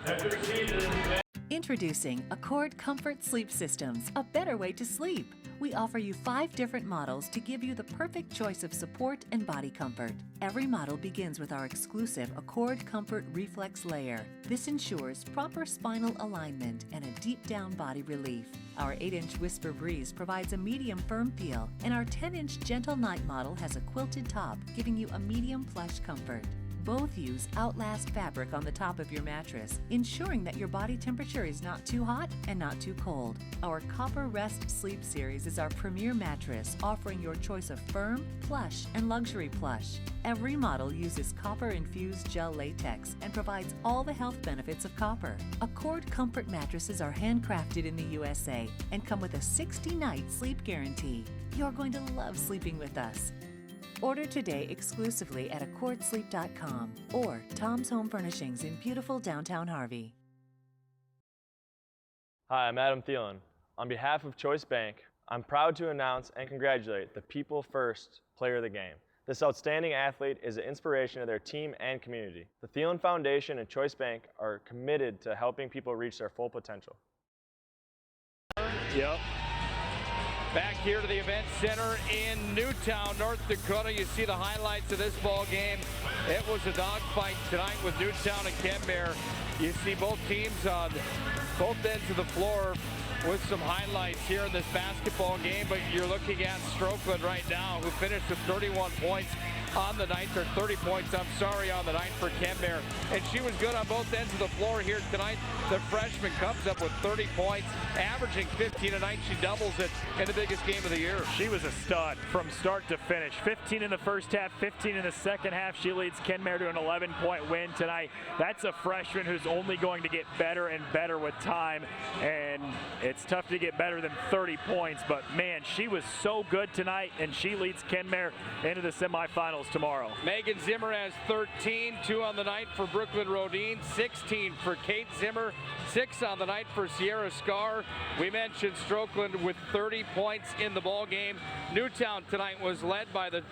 Introducing Accord Comfort Sleep Systems, a better way to sleep. We offer you 5 different models to give you the perfect choice of support and body comfort. Every model begins with our exclusive Accord Comfort Reflex Layer. This ensures proper spinal alignment and a deep down body relief. Our 8-inch Whisper Breeze provides a medium firm feel, and our 10-inch Gentle Night model has a quilted top, giving you a medium plush comfort. Both use Outlast fabric on the top of your mattress, ensuring that your body temperature is not too hot and not too cold. Our Copper Rest Sleep Series is our premier mattress, offering your choice of firm, plush, and luxury plush. Every model uses copper-infused gel latex and provides all the health benefits of copper. Accord Comfort mattresses are handcrafted in the USA and come with a 60-night sleep guarantee. You're going to love sleeping with us. Order today exclusively at accordsleep.com or Tom's Home Furnishings in beautiful downtown Harvey. Hi, I'm Adam Thielen. On behalf of Choice Bank, I'm proud to announce and congratulate the People First player of the game. This outstanding athlete is an inspiration to their team and community. The Thielen Foundation and Choice Bank are committed to helping people reach their full potential. Yep. Back here to the Event Center in Newtown, North Dakota. You see the highlights of this ball game. It was a dogfight tonight with Newtown and Kenmare. You see both teams on both ends of the floor with some highlights here in this basketball game, but you're looking at Strokeland right now, who finished with 31 points, on the night, or 30 points, I'm sorry, on the night for Kenmare. And she was good on both ends of the floor here tonight. The freshman comes up with 30 points, averaging 15 a night. She doubles it in the biggest game of the year. She was a stud from start to finish. 15 in the first half, 15 in the second half. She leads Kenmare to an 11-point win tonight. That's a freshman who's only going to get better and better with time, and it's tough to get better than 30 points, but man, she was so good tonight, and she leads Kenmare into the semifinals tomorrow. Megan Zimmer has 13, 2 on the night for Brooklyn Rodine, 16 for Kate Zimmer, 6 on the night for Sierra Scar. We mentioned Strokeland with 30 points in the ball game. Newtown tonight was led by the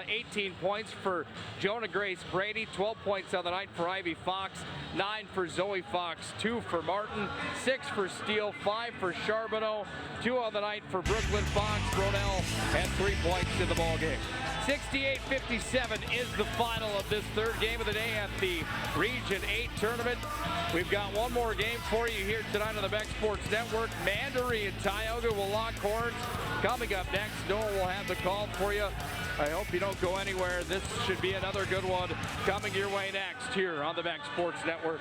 18 points for Jonah Grace Brady, 12 points on the night for Ivy Fox, 9 for Zoe Fox, 2 for Martin, 6 for Steele, 5 for Charbonneau, 2 on the night for Brooklyn Fox. Ronell had 3 points in the ball game. 68-57 is the final of this third game of the day at the Region 8 tournament. We've got one more game for you here tonight on the Beck Sports Network. Mandaree and Tioga will lock horns. Coming up next, Noah will have the call for you. I hope you don't go anywhere. This should be another good one coming your way next here on the Beck Sports Network.